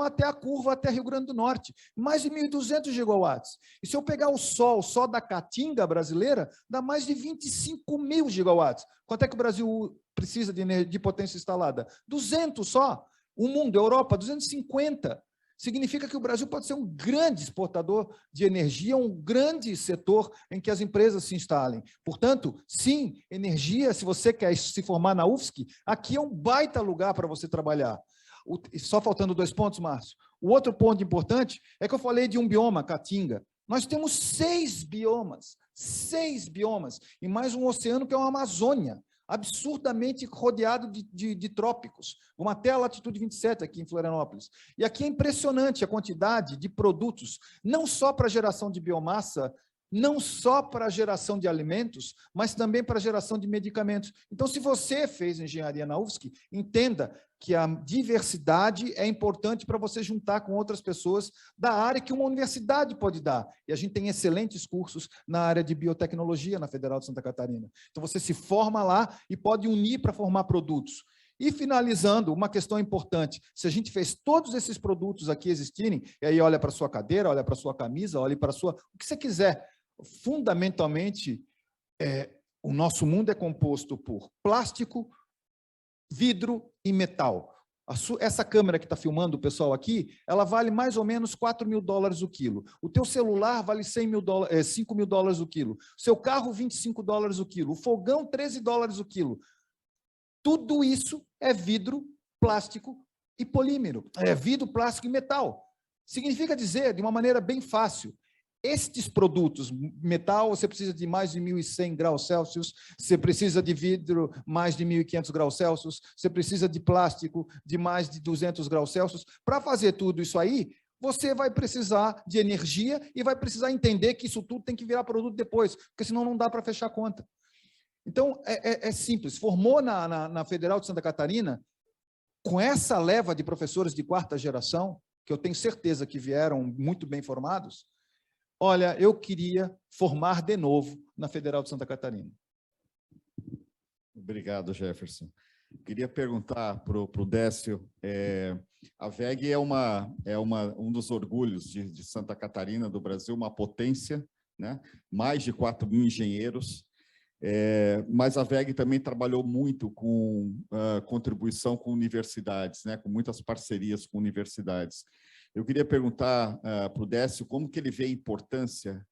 até a curva, até Rio Grande do Norte, mais de 1.200 gigawatts. E se eu pegar o sol só da Caatinga brasileira, dá mais de 25.000 gigawatts. Quanto é que o Brasil precisa de potência instalada? 200 só. O mundo, a Europa, 250. Significa que o Brasil pode ser um grande exportador de energia, um grande setor em que as empresas se instalem. Portanto, sim, energia, se você quer se formar na UFSC, aqui é um baita lugar para você trabalhar. Só faltando 2 pontos, Márcio. O outro ponto importante é que eu falei de um bioma, Caatinga. Nós temos 6 biomas, e mais um oceano que é uma Amazônia, absurdamente rodeado de trópicos, como até a latitude 27 aqui em Florianópolis. E aqui é impressionante a quantidade de produtos, não só para geração de biomassa, não só para a geração de alimentos, mas também para a geração de medicamentos. Então, se você fez engenharia na UFSC, entenda que a diversidade é importante para você juntar com outras pessoas da área que uma universidade pode dar. E a gente tem excelentes cursos na área de biotecnologia na Federal de Santa Catarina. Então, você se forma lá e pode unir para formar produtos. E, finalizando, uma questão importante, se a gente fez todos esses produtos aqui existirem, e aí olha para a sua cadeira, olha para a sua camisa, olha para a sua... o que você quiser. Fundamentalmente, o nosso mundo é composto por plástico, vidro e metal. Essa câmera que está filmando o pessoal aqui, ela vale mais ou menos $4.000 o quilo. O teu celular vale $5.000 o quilo. O seu carro, $25 o quilo. O fogão, $13 o quilo. Tudo isso é vidro, plástico e polímero. É vidro, plástico e metal. Significa dizer, de uma maneira bem fácil, estes produtos, metal, você precisa de mais de 1.100 graus Celsius, você precisa de vidro, mais de 1.500 graus Celsius, você precisa de plástico, de mais de 200 graus Celsius. Para fazer tudo isso aí, você vai precisar de energia e vai precisar entender que isso tudo tem que virar produto depois, porque senão não dá para fechar a conta. Então, é simples. Formou na Federal de Santa Catarina, com essa leva de professores de 4ª geração, que eu tenho certeza que vieram muito bem formados, olha, eu queria formar de novo na Federal de Santa Catarina.
Obrigado, Jefferson. Queria perguntar para o Décio, a VEG é um dos orgulhos de Santa Catarina, do Brasil, uma potência, né? Mais de 4.000 engenheiros, mas a VEG também trabalhou muito com contribuição com universidades, né? Com muitas parcerias com universidades. Eu queria perguntar para o Décio como que ele vê a importância,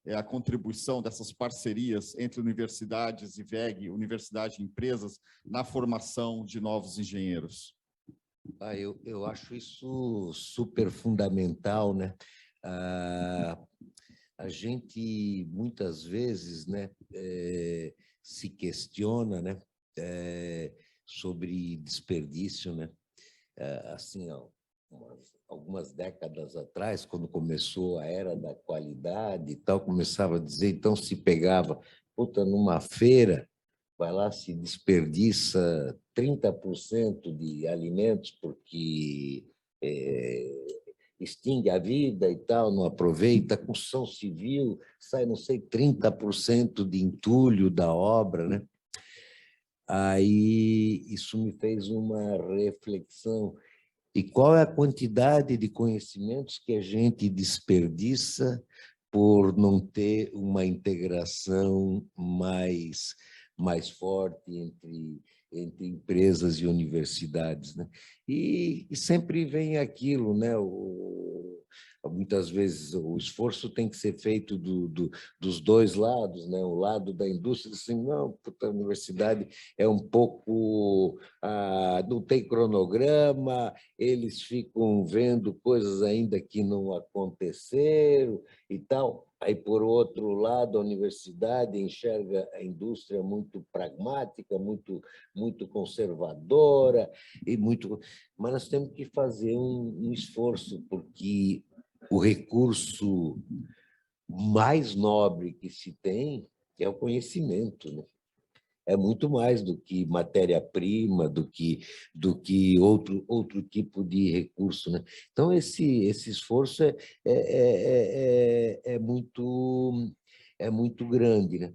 a contribuição dessas parcerias entre universidades e VEG, universidade e empresas, na formação de novos engenheiros.
Eu acho isso super fundamental, né? A gente, muitas vezes, né, se questiona, né, sobre desperdício, né? Assim, algumas décadas atrás, quando começou a era da qualidade e tal, começava a dizer, então se pegava, puta, numa feira, vai lá, se desperdiça 30% de alimentos porque extingue a vida e tal, não aproveita, a construção civil sai, não sei, 30% de entulho da obra, né? Aí isso me fez uma reflexão. E qual é a quantidade de conhecimentos que a gente desperdiça por não ter uma integração mais forte entre empresas e universidades, né? E sempre vem aquilo, né? Muitas vezes o esforço tem que ser feito dos dois lados, né? O lado da indústria, assim, não, a universidade é um pouco, não tem cronograma, eles ficam vendo coisas ainda que não aconteceram e tal. Aí, por outro lado, a universidade enxerga a indústria muito pragmática, muito conservadora, mas nós temos que fazer um esforço, porque o recurso mais nobre que se tem é o conhecimento, né? É muito mais do que matéria-prima, do que outro tipo de recurso, né? Então, esse esforço é muito grande, né?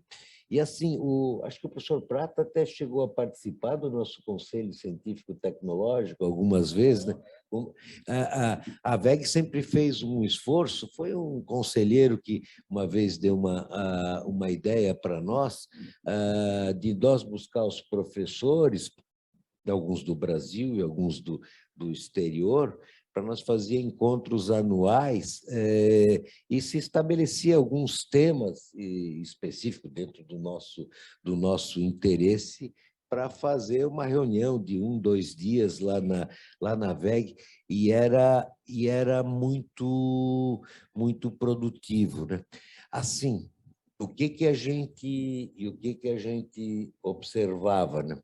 E, assim, acho que o professor Prata até chegou a participar do nosso Conselho Científico Tecnológico algumas vezes, né? A VEG sempre fez um esforço, foi um conselheiro que uma vez deu uma ideia para nós, de nós buscar os professores, alguns do Brasil e alguns do exterior, para nós fazer encontros anuais e se estabelecia alguns temas específicos dentro do nosso interesse para fazer uma reunião de 1, 2 dias lá na VEG, e era muito produtivo, né? Assim, o que a gente observava, né?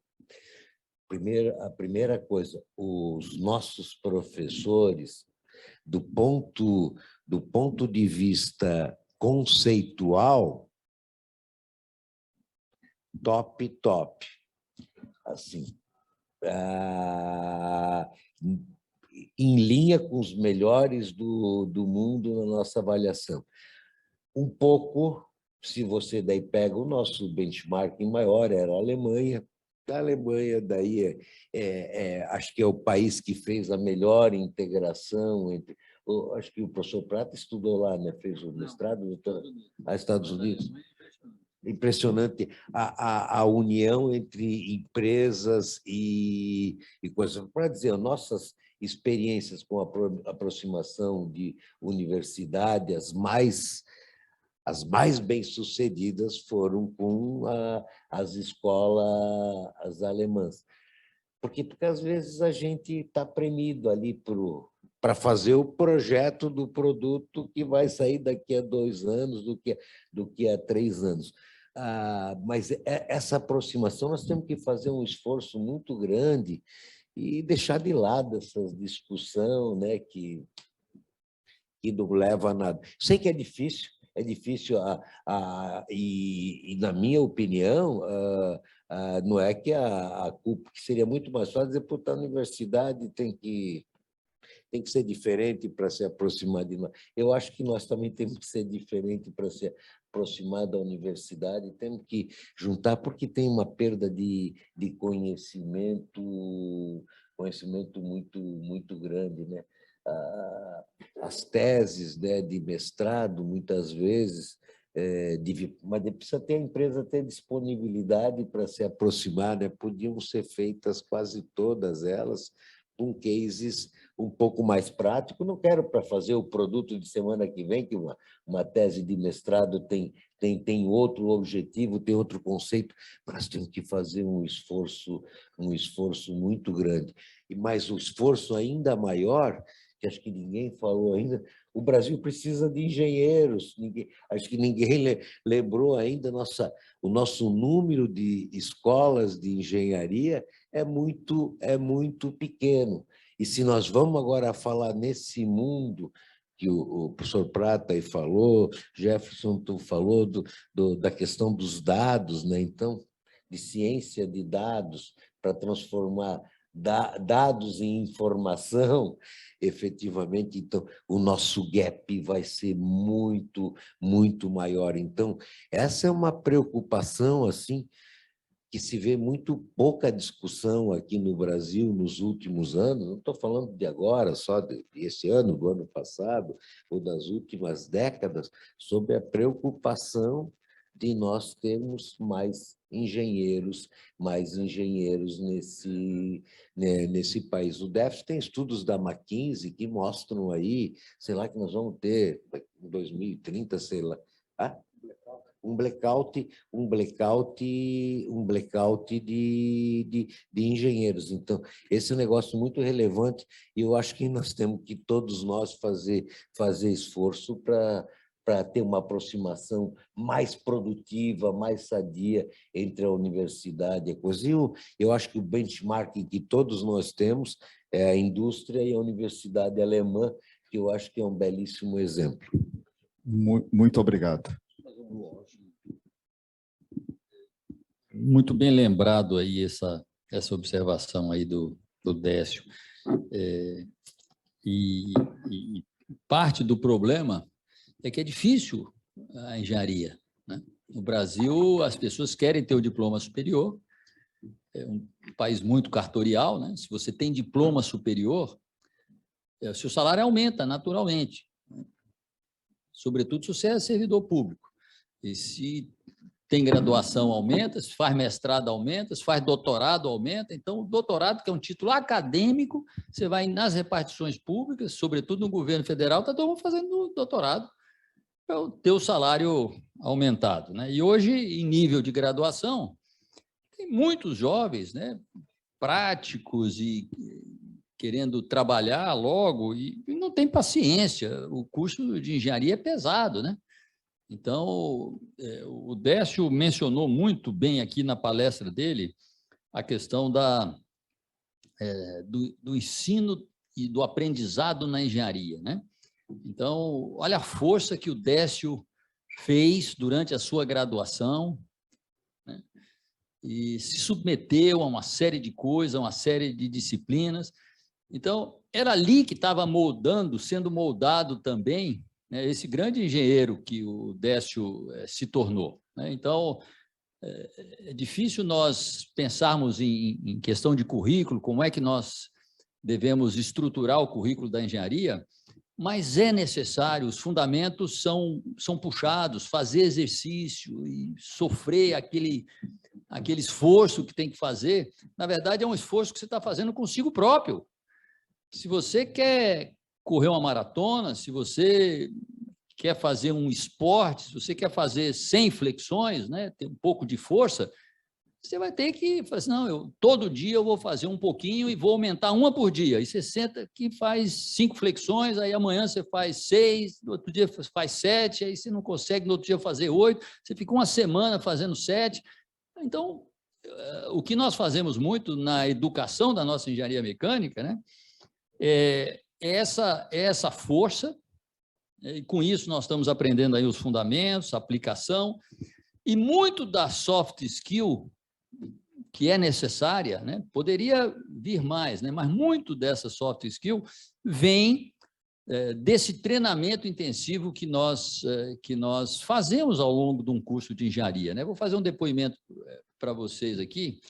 A primeira coisa, os nossos professores, do ponto de vista conceitual, top. Assim, em linha com os melhores do mundo na nossa avaliação. Um pouco, se você daí pega o nosso benchmarking maior, era a Alemanha. A Alemanha, daí, acho que é o país que fez a melhor integração entre... Acho que o professor Prata estudou lá, né? Fez o mestrado nos Estados Unidos. Impressionante a união entre empresas e coisas. Para dizer, nossas experiências com a aproximação de universidade, as mais bem-sucedidas foram com as escolas alemãs. Porque às vezes a gente está premido ali para fazer o projeto do produto que vai sair daqui a 2 anos, do que a 3 anos. Mas essa aproximação nós temos que fazer um esforço muito grande e deixar de lado essa discussão, né, que não leva a nada. Sei que é difícil, e na minha opinião, não é que a culpa, que seria muito mais fácil dizer, porque a universidade tem que ser diferente para se aproximar de nós. Eu acho que nós também temos que ser diferente para se aproximar da universidade, temos que juntar, porque tem uma perda de conhecimento muito grande, né? As teses, né, de mestrado, muitas vezes, mas precisa ter a empresa ter disponibilidade para se aproximar, né? Podiam ser feitas quase todas elas com cases um pouco mais práticos. Não quero para fazer o produto de semana que vem, que uma tese de mestrado tem outro objetivo, tem outro conceito, mas temos que fazer um esforço muito grande. Mas o esforço ainda maior, que acho que ninguém falou ainda, o Brasil precisa de engenheiros. Acho que ninguém lembrou ainda, o nosso número de escolas de engenharia é muito pequeno. E se nós vamos agora falar nesse mundo que o professor Prata aí falou, Jefferson, tu falou da questão dos dados, né? Então, de ciência de dados, para transformar dados em informação, efetivamente, então, o nosso gap vai ser muito maior. Então, essa é uma preocupação, assim, que se vê muito pouca discussão aqui no Brasil nos últimos anos, não estou falando de agora, só desse ano, do ano passado, ou das últimas décadas, sobre a preocupação de nós termos mais engenheiros nesse país. O DEF tem estudos da McKinsey que mostram aí, sei lá, que nós vamos ter em 2030, sei lá, um blackout de engenheiros. Então, esse é um negócio muito relevante e eu acho que nós temos que, todos nós, fazer esforço para ter uma aproximação mais produtiva, mais sadia entre a universidade e a coisa. Eu acho que o benchmark que todos nós temos é a indústria e a universidade alemã, que eu acho que é um belíssimo exemplo.
Muito obrigado.
Muito bem lembrado aí essa observação aí do Décio. E parte do problema é que é difícil a engenharia, né? No Brasil, as pessoas querem ter o diploma superior, é um país muito cartorial, né? Se você tem diploma superior, seu salário aumenta naturalmente, né? Sobretudo se você é servidor público. E se tem graduação, aumenta, se faz mestrado, aumenta, se faz doutorado, aumenta. Então, o doutorado, que é um título acadêmico, você vai nas repartições públicas, sobretudo no governo federal, está todo mundo fazendo doutorado para ter o salário aumentado, né? E hoje, em nível de graduação, tem muitos jovens, né, práticos e querendo trabalhar logo e não tem paciência. O curso de engenharia é pesado, né? Então, o Décio mencionou muito bem aqui na palestra dele a questão do ensino e do aprendizado na engenharia, né? Então, olha a força que o Décio fez durante a sua graduação, né? E se submeteu a uma série de coisas, a uma série de disciplinas. Então, era ali que estava moldando, sendo moldado também, né, esse grande engenheiro que o Décio se tornou, né? Então, é difícil nós pensarmos em questão de currículo, como é que nós devemos estruturar o currículo da engenharia, mas é necessário, os fundamentos são puxados, fazer exercício e sofrer aquele esforço que tem que fazer, na verdade é um esforço que você está fazendo consigo próprio. Se você quer correr uma maratona, se você quer fazer um esporte, se você quer fazer 100 flexões, né, ter um pouco de força, você vai ter que falar assim, não, todo dia eu vou fazer um pouquinho e vou aumentar uma por dia. E você senta aqui e faz 5 flexões, aí amanhã você faz 6, no outro dia faz 7, aí você não consegue no outro dia fazer 8, você fica uma semana fazendo 7. Então, o que nós fazemos muito na educação da nossa engenharia mecânica, né, é essa força, e com isso nós estamos aprendendo aí os fundamentos, a aplicação, e muito da soft skill que é necessária, né, poderia vir mais, né, mas muito dessa soft skill vem desse treinamento intensivo que nós fazemos ao longo de um curso de engenharia, né? Vou fazer um depoimento para vocês aqui,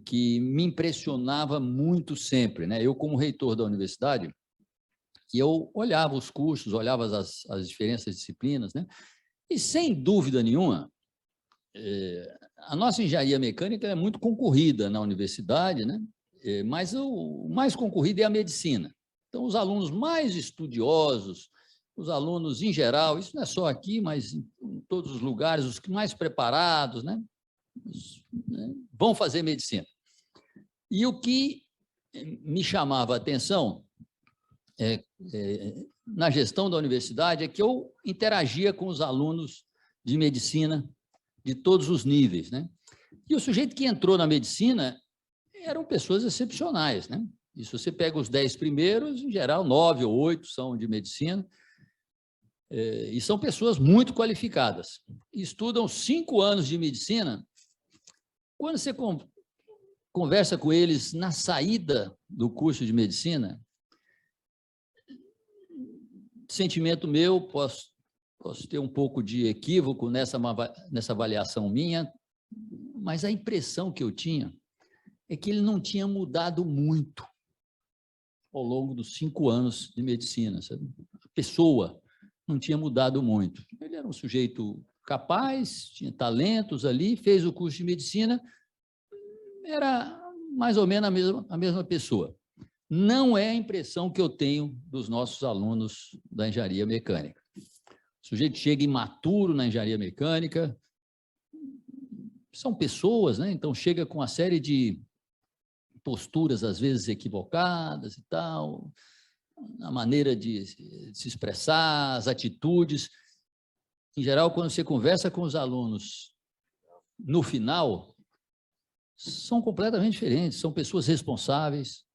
que me impressionava muito sempre, né? Eu, como reitor da universidade, eu olhava os cursos, olhava as diferentes disciplinas, né? E, sem dúvida nenhuma, a nossa engenharia mecânica é muito concorrida na universidade, né? Mas o mais concorrido é a medicina. Então, os alunos mais estudiosos, os alunos em geral, isso não é só aqui, mas em todos os lugares, os mais preparados, né, vão fazer medicina. E o que me chamava a atenção na gestão da universidade é que eu interagia com os alunos de medicina de todos os níveis, né? E o sujeito que entrou na medicina eram pessoas excepcionais, né? E se você pega os 10 primeiros, em geral, 9 ou 8 são de medicina, e são pessoas muito qualificadas. Estudam 5 anos de medicina. Quando você conversa com eles na saída do curso de medicina, sentimento meu, posso ter um pouco de equívoco nessa avaliação minha, mas a impressão que eu tinha é que ele não tinha mudado muito ao longo dos 5 anos de medicina, sabe? A pessoa não tinha mudado muito. Ele era um sujeito capaz, tinha talentos ali, fez o curso de medicina, era mais ou menos a mesma pessoa. Não é a impressão que eu tenho dos nossos alunos da engenharia mecânica. O sujeito chega imaturo na engenharia mecânica, são pessoas, né? Então chega com uma série de posturas, às vezes, equivocadas e tal, a maneira de se expressar, as atitudes. Em geral, quando você conversa com os alunos, no final, são completamente diferentes, são pessoas responsáveis,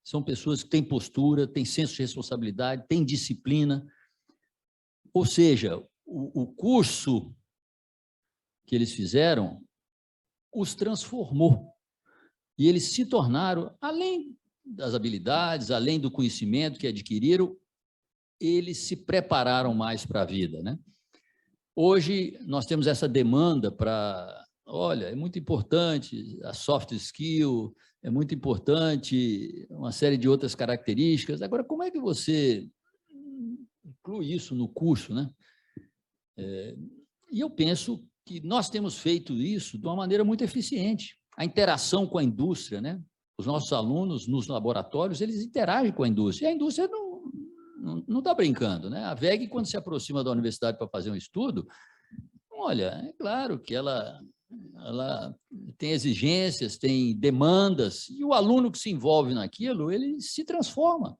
são pessoas que têm postura, têm senso de responsabilidade, têm disciplina. Ou seja, o curso que eles fizeram os transformou. E eles se tornaram, além das habilidades, além do conhecimento que adquiriram, eles se prepararam mais para a vida, né? Hoje, nós temos essa demanda para, olha, é muito importante a soft skill, é muito importante uma série de outras características. Agora, como é que você inclui isso no curso, né? E eu penso que nós temos feito isso de uma maneira muito eficiente. A interação com a indústria, né? Os nossos alunos nos laboratórios, eles interagem com a indústria. E a indústria não está brincando, né? A WEG, quando se aproxima da universidade para fazer um estudo, olha, é claro que ela ela tem exigências, tem demandas, e o aluno que se envolve naquilo, ele se transforma.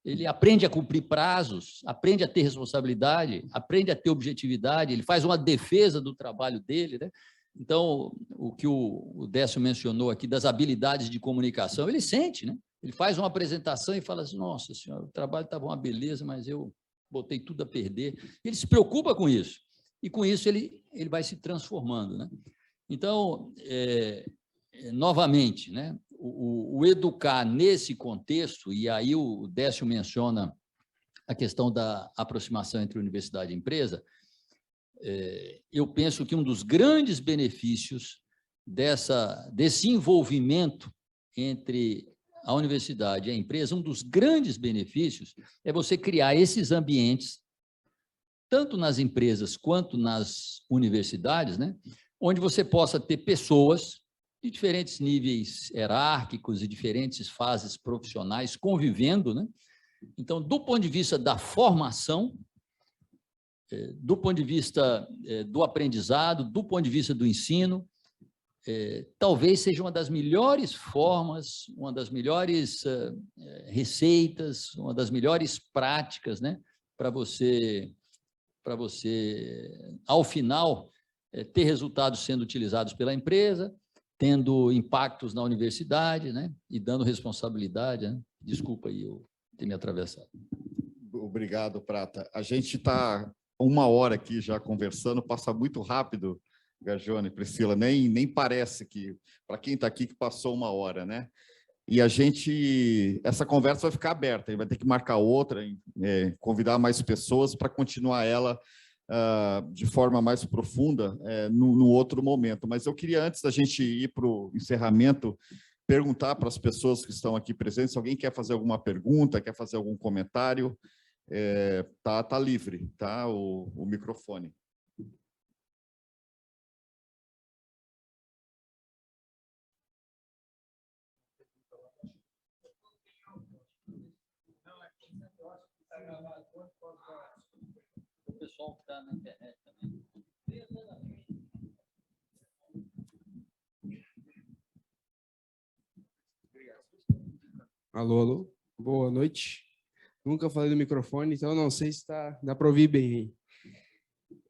Ele aprende a cumprir prazos, aprende a ter responsabilidade, aprende a ter objetividade, ele faz uma defesa do trabalho dele, né? Então, o que o Décio mencionou aqui das habilidades de comunicação, ele sente, né? Ele faz uma apresentação e fala assim, nossa senhora, o trabalho estava uma beleza, mas eu botei tudo a perder. Ele se preocupa com isso, e com isso ele vai se transformando, né? Então, novamente, né? O educar nesse contexto, e aí o Décio menciona a questão da aproximação entre universidade e empresa, eu penso que um dos grandes benefícios desse envolvimento entre a universidade e a empresa, um dos grandes benefícios é você criar esses ambientes, tanto nas empresas quanto nas universidades, né, onde você possa ter pessoas de diferentes níveis hierárquicos e diferentes fases profissionais convivendo, né? Então, do ponto de vista da formação, do ponto de vista do aprendizado, do ponto de vista do ensino, talvez seja uma das melhores formas, uma das melhores receitas, uma das melhores práticas, né, para você, ao final, ter resultados sendo utilizados pela empresa, tendo impactos na universidade, né, e dando responsabilidade, né? Desculpa aí eu ter me atravessado.
Obrigado, Prata. A gente está 1 hora aqui já conversando, passa muito rápido, Gargione, Priscila, nem parece que, para quem está aqui, que passou 1 hora, né? E essa conversa vai ficar aberta, a gente vai ter que marcar outra, convidar mais pessoas para continuar ela de forma mais profunda no outro momento. Mas eu queria, antes da gente ir para o encerramento, perguntar para as pessoas que estão aqui presentes, se alguém quer fazer alguma pergunta, quer fazer algum comentário, tá livre, tá? O microfone.
O pessoal que está na internet também.
Alô, alô, boa noite. Nunca falei no microfone, então não sei se dá para ouvir bem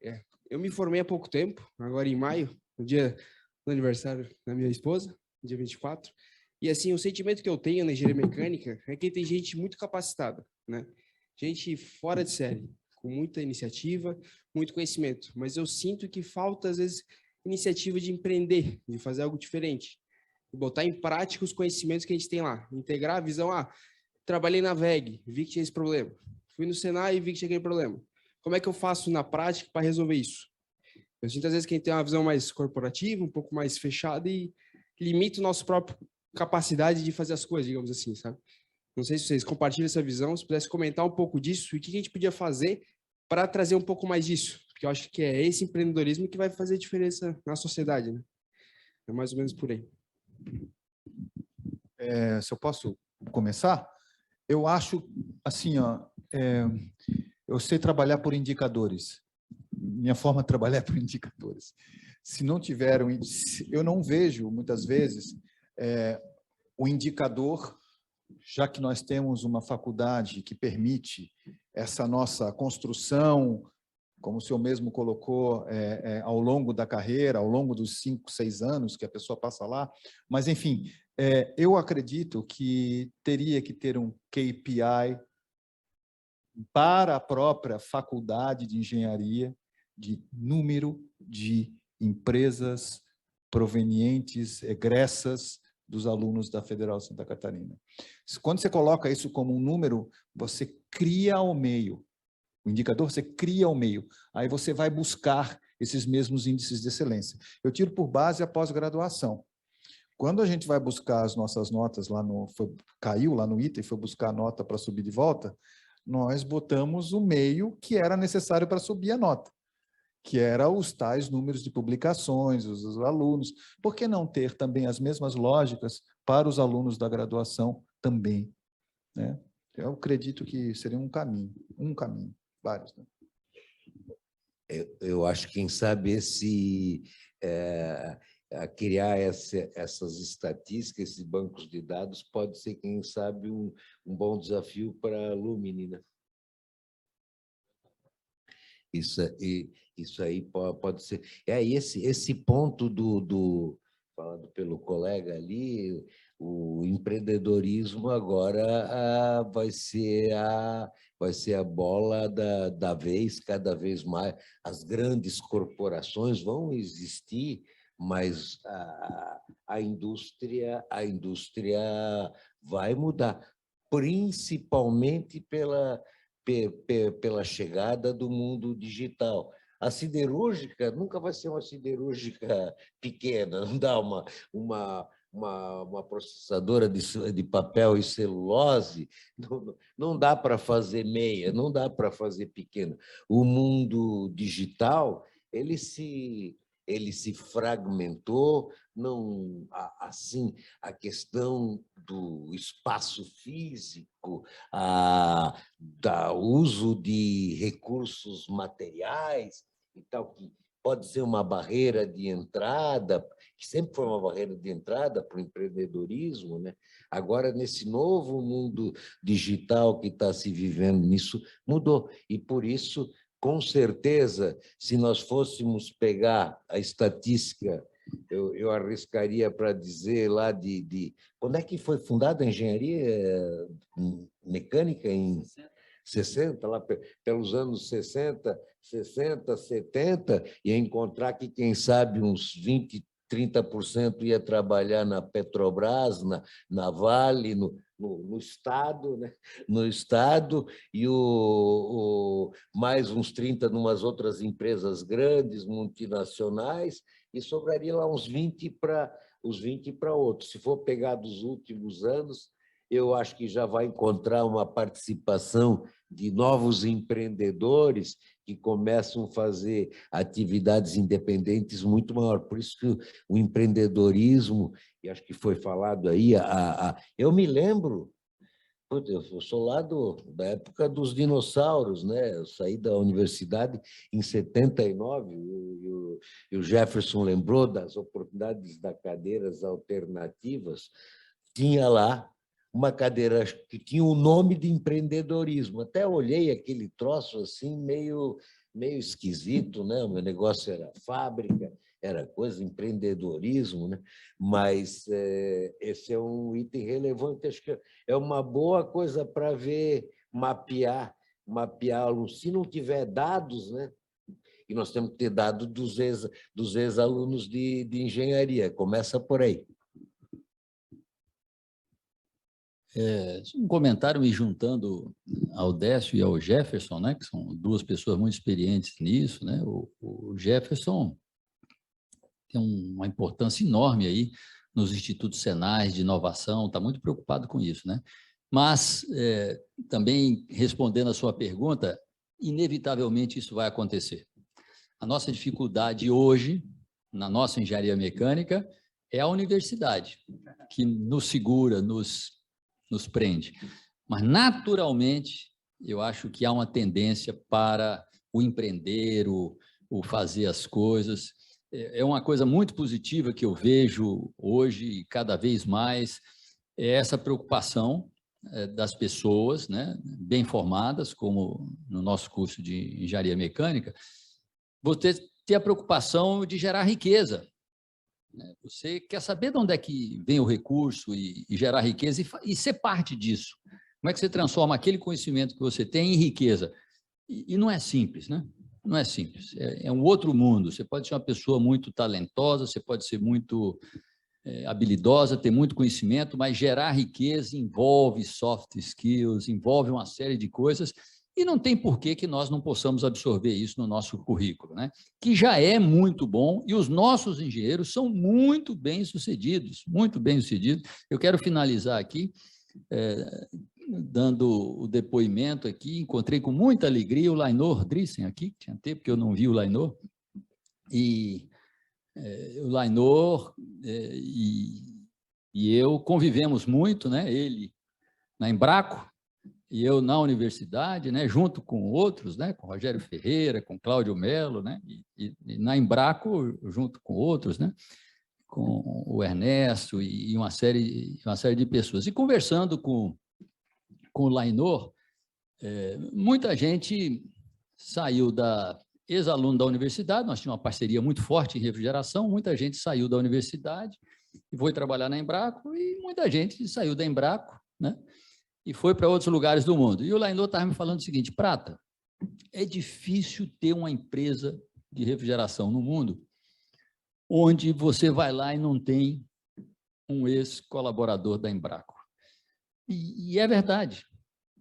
aí. Eu me formei há pouco tempo, agora em maio, no dia do aniversário da minha esposa, dia 24. E assim, o sentimento que eu tenho na engenharia mecânica é que tem gente muito capacitada, né? Gente fora de série, com muita iniciativa, muito conhecimento. Mas eu sinto que falta, às vezes, iniciativa de empreender, de fazer algo diferente. Botar em prática os conhecimentos que a gente tem lá. Integrar a visão, trabalhei na VEG, vi que tinha esse problema. Fui no Senai e vi que tinha aquele problema. Como é que eu faço na prática para resolver isso? Eu sinto, às vezes, que a gente tem uma visão mais corporativa, um pouco mais fechada e limita a nossa própria capacidade de fazer as coisas, digamos assim, sabe? Não sei se vocês compartilham essa visão, se pudesse comentar um pouco disso e o que a gente podia fazer para trazer um pouco mais disso, porque eu acho que é esse empreendedorismo que vai fazer diferença na sociedade, né? É mais ou menos por aí.
Se eu posso começar? Eu acho, assim, eu sei trabalhar por indicadores. Minha forma de trabalhar é por indicadores. Se não tiver, eu não vejo, muitas vezes, o indicador, já que nós temos uma faculdade que permite essa nossa construção, como o senhor mesmo colocou, ao longo da carreira, ao longo dos 5, 6 anos que a pessoa passa lá, mas, enfim, eu acredito que teria que ter um KPI para a própria faculdade de engenharia, de número de empresas provenientes, egressas dos alunos da Federal Santa Catarina. Quando você coloca isso como um número, você cria ao meio. O indicador, você cria ao meio. Aí você vai buscar esses mesmos índices de excelência. Eu tiro por base a pós-graduação. Quando a gente vai buscar as nossas notas, caiu lá no ITA e foi buscar a nota para subir de volta, nós botamos o meio que era necessário para subir a nota, que era os tais números de publicações, os alunos. Por que não ter também as mesmas lógicas para os alunos da graduação também, né? Eu acredito que seria um caminho, vários, né?
Eu acho que, quem sabe, a criar essas estatísticas, esses bancos de dados, pode ser, quem sabe, um bom desafio para a Lumini, né? Isso aí pode ser. Esse ponto falado pelo colega ali, o empreendedorismo agora vai ser a bola da vez, cada vez mais. As grandes corporações vão existir, mas a indústria vai mudar, principalmente pela chegada do mundo digital. A siderúrgica nunca vai ser uma siderúrgica pequena, não dá uma processadora de papel e celulose, não dá para fazer meia, não dá para fazer pequena. O mundo digital, ele se fragmentou, não assim a questão do espaço físico, do uso de recursos materiais e tal, que pode ser uma barreira de entrada, que sempre foi uma barreira de entrada para o empreendedorismo, né? Agora, nesse novo mundo digital que está se vivendo nisso, mudou. E, por isso, com certeza, se nós fôssemos pegar a estatística, eu arriscaria para dizer lá quando é que foi fundada a engenharia mecânica? Em 60, lá pelos anos 60, 70, ia encontrar que, quem sabe, uns 20, 30% ia trabalhar na Petrobras, na Vale, no Estado, né? No Estado, e mais uns 30 em umas outras empresas grandes, multinacionais, e sobraria lá uns 20 para outros. Se for pegar dos últimos anos, eu acho que já vai encontrar uma participação de novos empreendedores que começam a fazer atividades independentes muito maior. Por isso que o empreendedorismo, e acho que foi falado aí, eu me lembro, eu sou lá da época dos dinossauros, né? Eu saí da universidade em 79, e o Jefferson lembrou das oportunidades das cadeiras alternativas. Tinha lá uma cadeira que tinha o nome de empreendedorismo. Até olhei aquele troço assim, meio esquisito, né? O meu negócio era fábrica, era coisa, empreendedorismo, né? Mas esse é um item relevante, acho que é uma boa coisa para ver, mapeá-lo. Se não tiver dados, né? E nós temos que ter dados dos ex-alunos de engenharia, começa por aí.
Um comentário me juntando ao Décio e ao Jefferson, né, que são duas pessoas muito experientes nisso, né? O Jefferson tem uma importância enorme aí nos institutos senais de inovação, está muito preocupado com isso, né? Mas, também respondendo a sua pergunta, inevitavelmente isso vai acontecer. A nossa dificuldade hoje, na nossa engenharia mecânica, é a universidade, que nos segura, nos prende. Mas, naturalmente, eu acho que há uma tendência para o empreender, o fazer as coisas. É uma coisa muito positiva que eu vejo hoje, cada vez mais, é essa preocupação das pessoas, né, bem formadas, como no nosso curso de engenharia mecânica, você ter a preocupação de gerar riqueza. Você quer saber de onde é que vem o recurso e gerar riqueza e ser parte disso. Como é que você transforma aquele conhecimento que você tem em riqueza? E não é simples, né? Não é simples. É um outro mundo. Você pode ser uma pessoa muito talentosa, você pode ser muito habilidosa, ter muito conhecimento, mas gerar riqueza envolve soft skills, envolve uma série de coisas, e não tem por que nós não possamos absorver isso no nosso currículo, né? Que já é muito bom, e os nossos engenheiros são muito bem-sucedidos, muito bem-sucedidos. Eu quero finalizar aqui, dando o depoimento aqui, encontrei com muita alegria o Lainor Drissen aqui, tinha tempo que eu não vi o Lainor, e o Lainor e eu convivemos muito, né? Ele na Embraco, e eu na universidade, né, junto com outros, né, com Rogério Ferreira, com Cláudio Melo, né, e na Embraco, junto com outros, né, com o Ernesto e uma série de pessoas. E conversando com o Lainor, muita gente saiu ex-aluno da universidade, nós tínhamos uma parceria muito forte em refrigeração, muita gente saiu da universidade e foi trabalhar na Embraco, e muita gente saiu da Embraco, né, e foi para outros lugares do mundo. E o Lainor estava me falando o seguinte: Prata, é difícil ter uma empresa de refrigeração no mundo onde você vai lá e não tem um ex-colaborador da Embraco. E é verdade.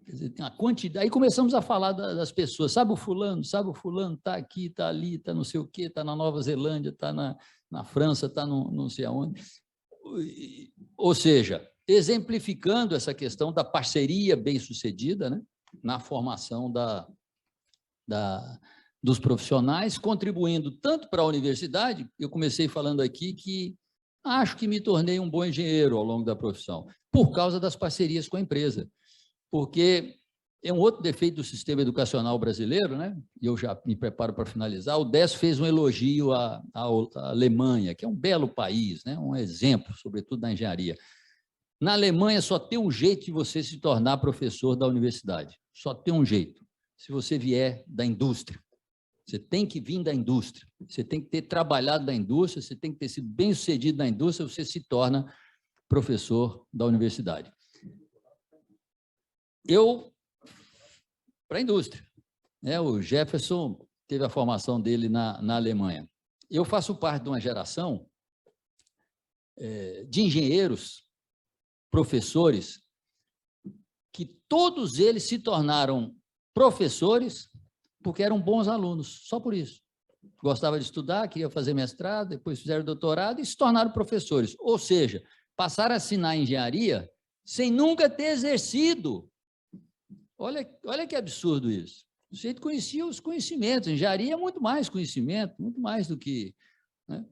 Quer dizer, a quantidade. Aí começamos a falar das pessoas. Sabe o fulano, está aqui, está ali, está não sei o quê, está na Nova Zelândia, está na França, está não sei aonde. Ou seja, exemplificando essa questão da parceria bem-sucedida, né, na formação dos profissionais, contribuindo tanto para a universidade. Eu comecei falando aqui que acho que me tornei um bom engenheiro ao longo da profissão, por causa das parcerias com a empresa, porque é um outro defeito do sistema educacional brasileiro, né? E eu já me preparo para finalizar. O Décio fez um elogio à Alemanha, que é um belo país, né? Um exemplo, sobretudo na engenharia. Na Alemanha, só tem um jeito de você se tornar professor da universidade. Só tem um jeito. Se você vier da indústria. Você tem que vir da indústria. Você tem que ter trabalhado na indústria, você tem que ter sido bem-sucedido na indústria, você se torna professor da universidade. Eu, para a indústria, né? O Jefferson teve a formação dele na Alemanha. Eu faço parte de uma geração de engenheiros, professores, que todos eles se tornaram professores porque eram bons alunos, só por isso. Gostava de estudar, queria fazer mestrado, depois fizeram doutorado e se tornaram professores. Ou seja, passaram a assinar engenharia sem nunca ter exercido. Olha que absurdo isso. O sujeito conhecia os conhecimentos. Engenharia é muito mais conhecimento, muito mais do que... Né?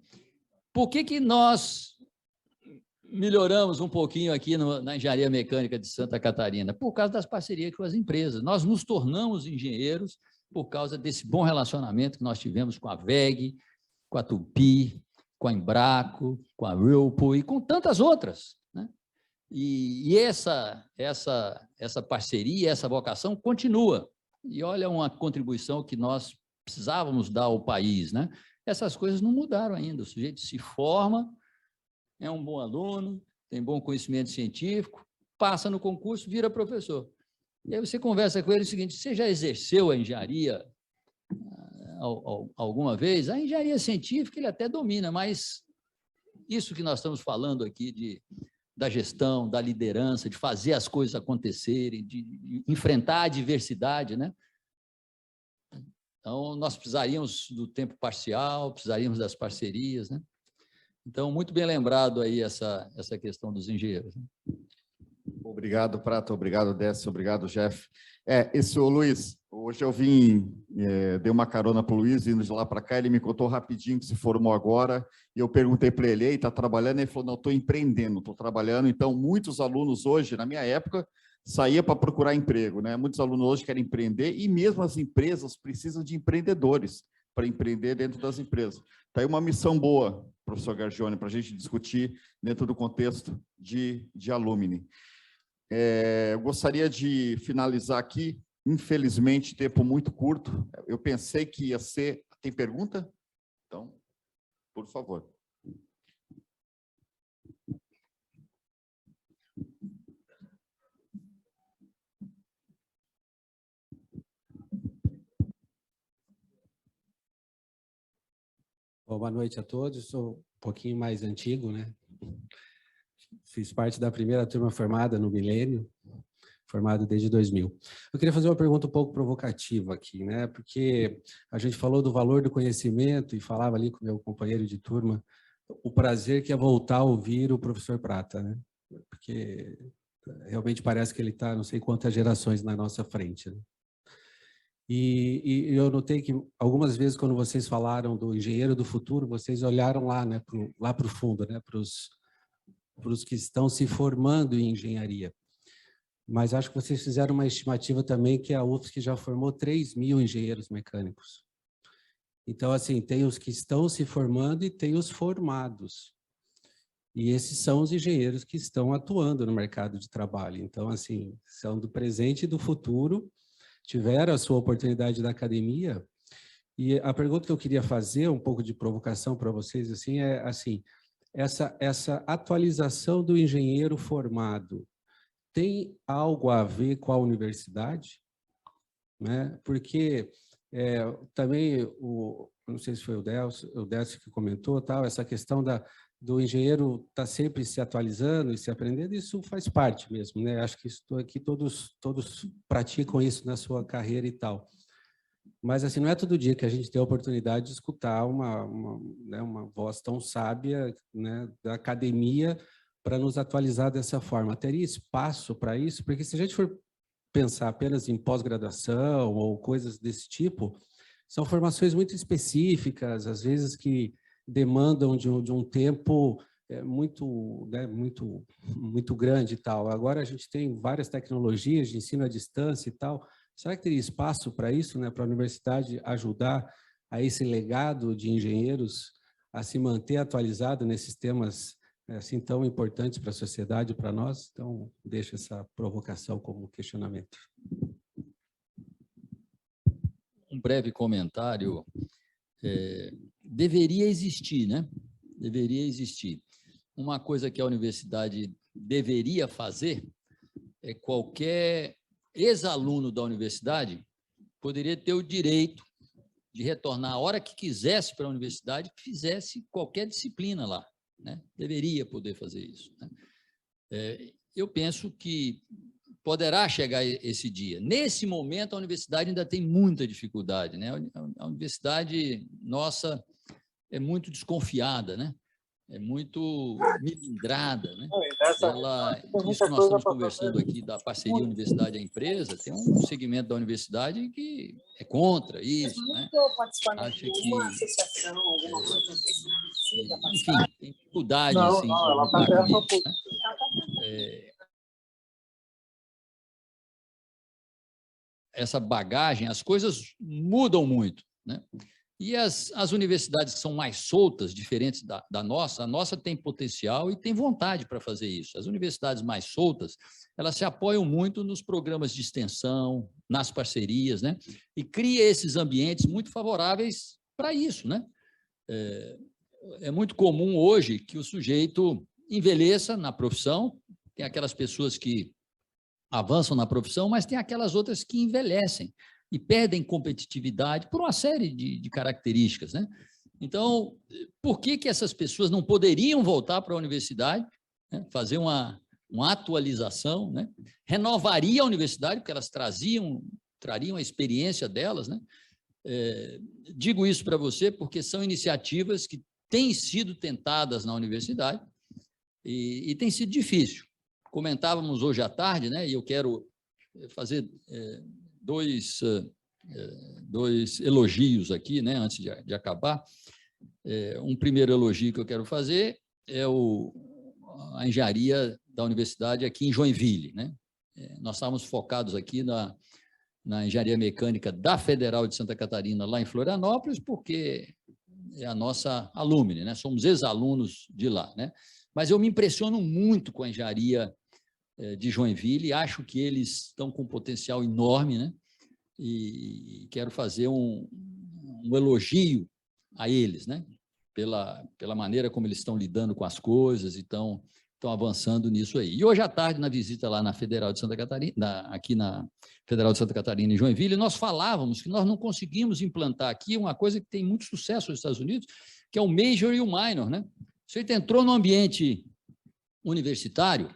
Por que nós melhoramos um pouquinho aqui na engenharia mecânica de Santa Catarina? Por causa das parcerias com as empresas. Nós nos tornamos engenheiros por causa desse bom relacionamento que nós tivemos com a WEG, com a Tupi, com a Embraco, com a Whirlpool e com tantas outras, né? E essa parceria, essa vocação continua. E olha uma contribuição que nós precisávamos dar ao país, né? Essas coisas não mudaram ainda. O sujeito se forma, é um bom aluno, tem bom conhecimento científico, passa no concurso, vira professor. E aí você conversa com ele o seguinte: você já exerceu a engenharia alguma vez? A engenharia científica ele até domina, mas isso que nós estamos falando aqui da gestão, da liderança, de fazer as coisas acontecerem, de enfrentar a adversidade, né? Então, nós precisaríamos do tempo parcial, precisaríamos das parcerias, né? Então, muito bem lembrado aí essa questão dos engenheiros, né?
Obrigado, Prata, obrigado, Décio, obrigado, Jeff. Luiz, hoje eu dei uma carona para o Luiz, indo de lá para cá, ele me contou rapidinho que se formou agora, e eu perguntei para ele: está trabalhando? Ele falou: não, estou empreendendo, estou trabalhando. Então, muitos alunos hoje, na minha época, saía para procurar emprego, né? Muitos alunos hoje querem empreender, e mesmo as empresas precisam de empreendedores para empreender dentro das empresas. Está aí uma missão boa, professor Gargione, para a gente discutir dentro do contexto de Alumni. Eu gostaria de finalizar aqui, infelizmente, tempo muito curto. Eu pensei que ia ser... Tem pergunta? Então, por favor.
Boa noite a todos. Sou um pouquinho mais antigo, né? Fiz parte da primeira turma formada no milênio, formado desde 2000. Eu queria fazer uma pergunta um pouco provocativa aqui, né? Porque a gente falou do valor do conhecimento e falava ali com o meu companheiro de turma o prazer que é voltar a ouvir o professor Prata, né? Porque realmente parece que ele está não sei quantas gerações na nossa frente, né? E eu notei que algumas vezes quando vocês falaram do engenheiro do futuro, vocês olharam lá, né, lá para o fundo, né, para os que estão se formando em engenharia. mas acho que vocês fizeram uma estimativa também que a UFSC já formou 3.000 engenheiros mecânicos. Então, assim, tem os que estão se formando e tem os formados. E esses são os engenheiros que estão atuando no mercado de trabalho. Então, assim, são do presente e do futuro, tiveram a sua oportunidade da academia. E a pergunta que eu queria fazer, um pouco de provocação para vocês, assim, é assim, essa atualização do engenheiro formado tem algo a ver com a universidade? Né? Porque também, não sei se foi o Décio que comentou, tal, essa questão do engenheiro estar sempre se atualizando e se aprendendo, isso faz parte mesmo, né? Acho que isso aqui todos praticam isso na sua carreira e tal. Mas assim, não é todo dia que a gente tem a oportunidade de escutar uma voz tão sábia, né, da academia para nos atualizar dessa forma. Teria espaço para isso? Porque se a gente for pensar apenas em pós-graduação ou coisas desse tipo, são formações muito específicas, às vezes que demandam de um tempo muito grande e tal. Agora a gente tem várias tecnologias de ensino à distância e tal. Será que teria espaço para isso, né, para a universidade ajudar a esse legado de engenheiros a se manter atualizado nesses temas assim tão importantes para a sociedade e para nós? Então, deixo essa provocação como questionamento.
Um breve comentário. Deveria existir, né? Deveria existir. Uma coisa que a universidade deveria fazer é qualquer ex-aluno da universidade poderia ter o direito de retornar a hora que quisesse para a universidade, que fizesse qualquer disciplina lá, né? Deveria poder fazer isso, né? Eu penso que poderá chegar esse dia. Nesse momento, a universidade ainda tem muita dificuldade, né? A universidade nossa é muito desconfiada, né? É muito milindrada, né? Isso que nós estamos conversando aqui da parceria universidade-empresa, tem um segmento da universidade que é contra isso, né? Acha que, enfim, tem dificuldade assim, de lidar com isso, né? Essa bagagem, as coisas mudam muito, né? E as universidades que são mais soltas, diferentes da nossa, a nossa tem potencial e tem vontade para fazer isso. As universidades mais soltas, elas se apoiam muito nos programas de extensão, nas parcerias, né? E cria esses ambientes muito favoráveis para isso, né? É muito comum hoje que o sujeito envelheça na profissão, tem aquelas pessoas que avançam na profissão, mas tem aquelas outras que envelhecem e perdem competitividade por uma série de características, né? Então, por que essas pessoas não poderiam voltar para a universidade, né? Fazer uma atualização, né? Renovaria a universidade, porque elas trariam a experiência delas, né? Digo isso para você porque são iniciativas que têm sido tentadas na universidade e tem sido difícil. Comentávamos hoje à tarde, né? E eu quero fazer dois elogios aqui, né, antes de acabar. Um primeiro elogio que eu quero fazer é a engenharia da universidade aqui em Joinville, né? Nós estávamos focados aqui na engenharia mecânica da Federal de Santa Catarina, lá em Florianópolis, porque é a nossa alumne, né? Somos ex-alunos de lá, né? Mas eu me impressiono muito com a engenharia de Joinville, acho que eles estão com um potencial enorme, né? E quero fazer um elogio a eles, né? Pela maneira como eles estão lidando com as coisas e estão avançando nisso aí. E hoje à tarde, na visita lá na Federal de Santa Catarina, aqui na Federal de Santa Catarina, em Joinville, nós falávamos que nós não conseguimos implantar aqui uma coisa que tem muito sucesso nos Estados Unidos, que é o major e o minor, né? Se ele entrou no ambiente universitário,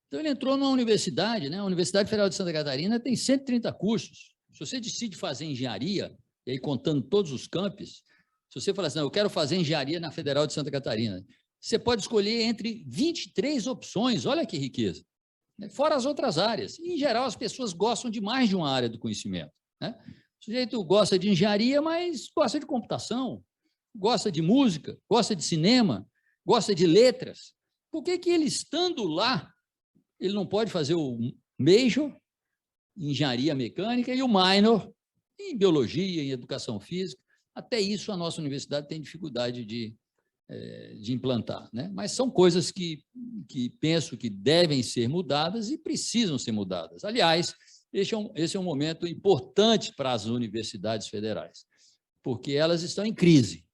então ele entrou numa universidade, né? A Universidade Federal de Santa Catarina tem 130 cursos. Se você decide fazer engenharia, e aí contando todos os campos, se você falar assim, eu quero fazer engenharia na Federal de Santa Catarina, você pode escolher entre 23 opções, olha que riqueza, né? Fora as outras áreas. E, em geral, as pessoas gostam de mais de uma área do conhecimento, né? O sujeito gosta de engenharia, mas gosta de computação, gosta de música, gosta de cinema, gosta de letras. Por que ele, estando lá, ele não pode fazer o major em engenharia mecânica e o minor em biologia, em educação física. Até isso a nossa universidade tem dificuldade de implantar, né? Mas são coisas que penso que devem ser mudadas e precisam ser mudadas. Aliás, esse é um momento importante para as universidades federais, porque elas estão em crise.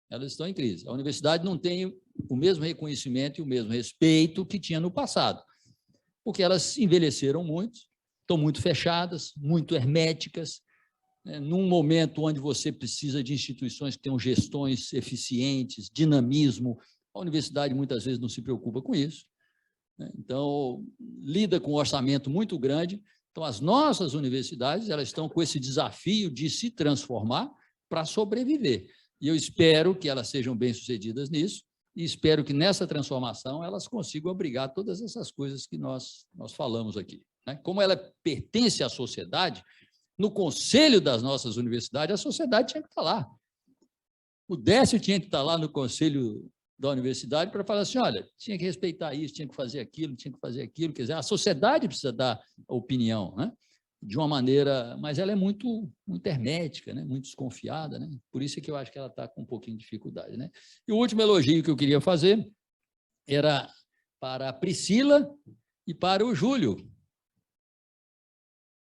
Elas estão em crise. A universidade não tem o mesmo reconhecimento e o mesmo respeito que tinha no passado, porque elas envelheceram muito, estão muito fechadas, muito herméticas, né? Num momento onde você precisa de instituições que tenham gestões eficientes, dinamismo, a universidade muitas vezes não se preocupa com isso, né? Então, lida com um orçamento muito grande. Então, as nossas universidades elas estão com esse desafio de se transformar para sobreviver. E eu espero que elas sejam bem-sucedidas nisso, e espero que nessa transformação elas consigam abrigar todas essas coisas que nós falamos aqui, né? Como ela pertence à sociedade, no conselho das nossas universidades, a sociedade tinha que estar lá. O Décio tinha que estar lá no conselho da universidade para falar assim, olha, tinha que respeitar isso, tinha que fazer aquilo, quer dizer, a sociedade precisa dar opinião, né? De uma maneira, mas ela é muito hermética, né? Muito desconfiada, né? Por isso é que eu acho que ela está com um pouquinho de dificuldade, né? E o último elogio que eu queria fazer era para a Priscila e para o Júlio,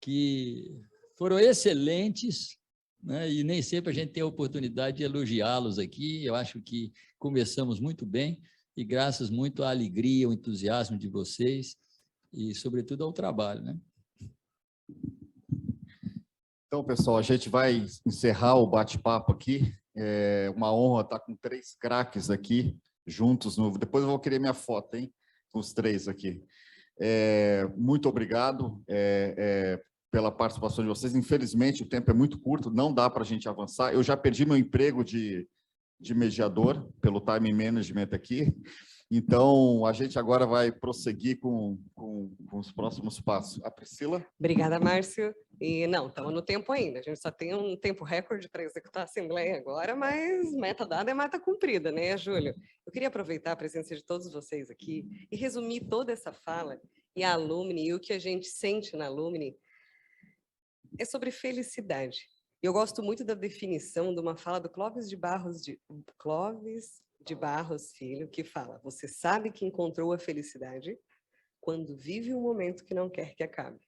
que foram excelentes, né? E nem sempre a gente tem a oportunidade de elogiá-los aqui. Eu acho que começamos muito bem e graças muito à alegria, ao entusiasmo de vocês e, sobretudo, ao trabalho, né?
Então, pessoal, a gente vai encerrar o bate-papo aqui. É uma honra estar com 3 craques aqui juntos. Depois eu vou querer minha foto, hein? Com os 3 aqui. Muito obrigado pela participação de vocês. Infelizmente, o tempo é muito curto, não dá para a gente avançar. Eu já perdi meu emprego de mediador pelo time management aqui. Então, a gente agora vai prosseguir com os próximos passos. A Priscila?
Obrigada, Márcio. E não, estamos no tempo ainda. A gente só tem um tempo recorde para executar a Assembleia agora, mas meta dada é meta cumprida, né, Júlio? Eu queria aproveitar a presença de todos vocês aqui e resumir toda essa fala e a Alumni, e o que a gente sente na Alumni é sobre felicidade. Eu gosto muito da definição de uma fala do Clóvis de Barros Filho, que fala: você sabe que encontrou a felicidade quando vive um momento que não quer que acabe.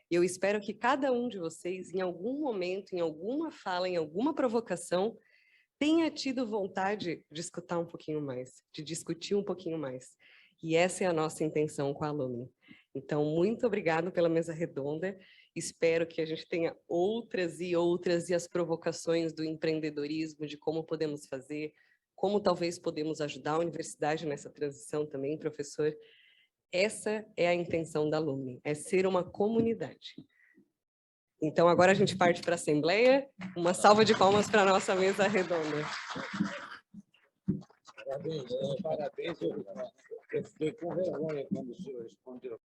E eu espero que cada um de vocês, em algum momento, em alguma fala, em alguma provocação, tenha tido vontade de escutar um pouquinho mais, de discutir um pouquinho mais. E essa é a nossa intenção com a Alumni. Então, muito obrigado pela mesa redonda. Espero que a gente tenha outras e as provocações do empreendedorismo, de como podemos fazer, como talvez podemos ajudar a universidade nessa transição também, professor. Essa é a intenção da Alumni, é ser uma comunidade. Então, agora a gente parte para a Assembleia. Uma salva de palmas para a nossa mesa redonda.
Parabéns, parabéns. Eu fiquei com vergonha quando o senhor respondeu.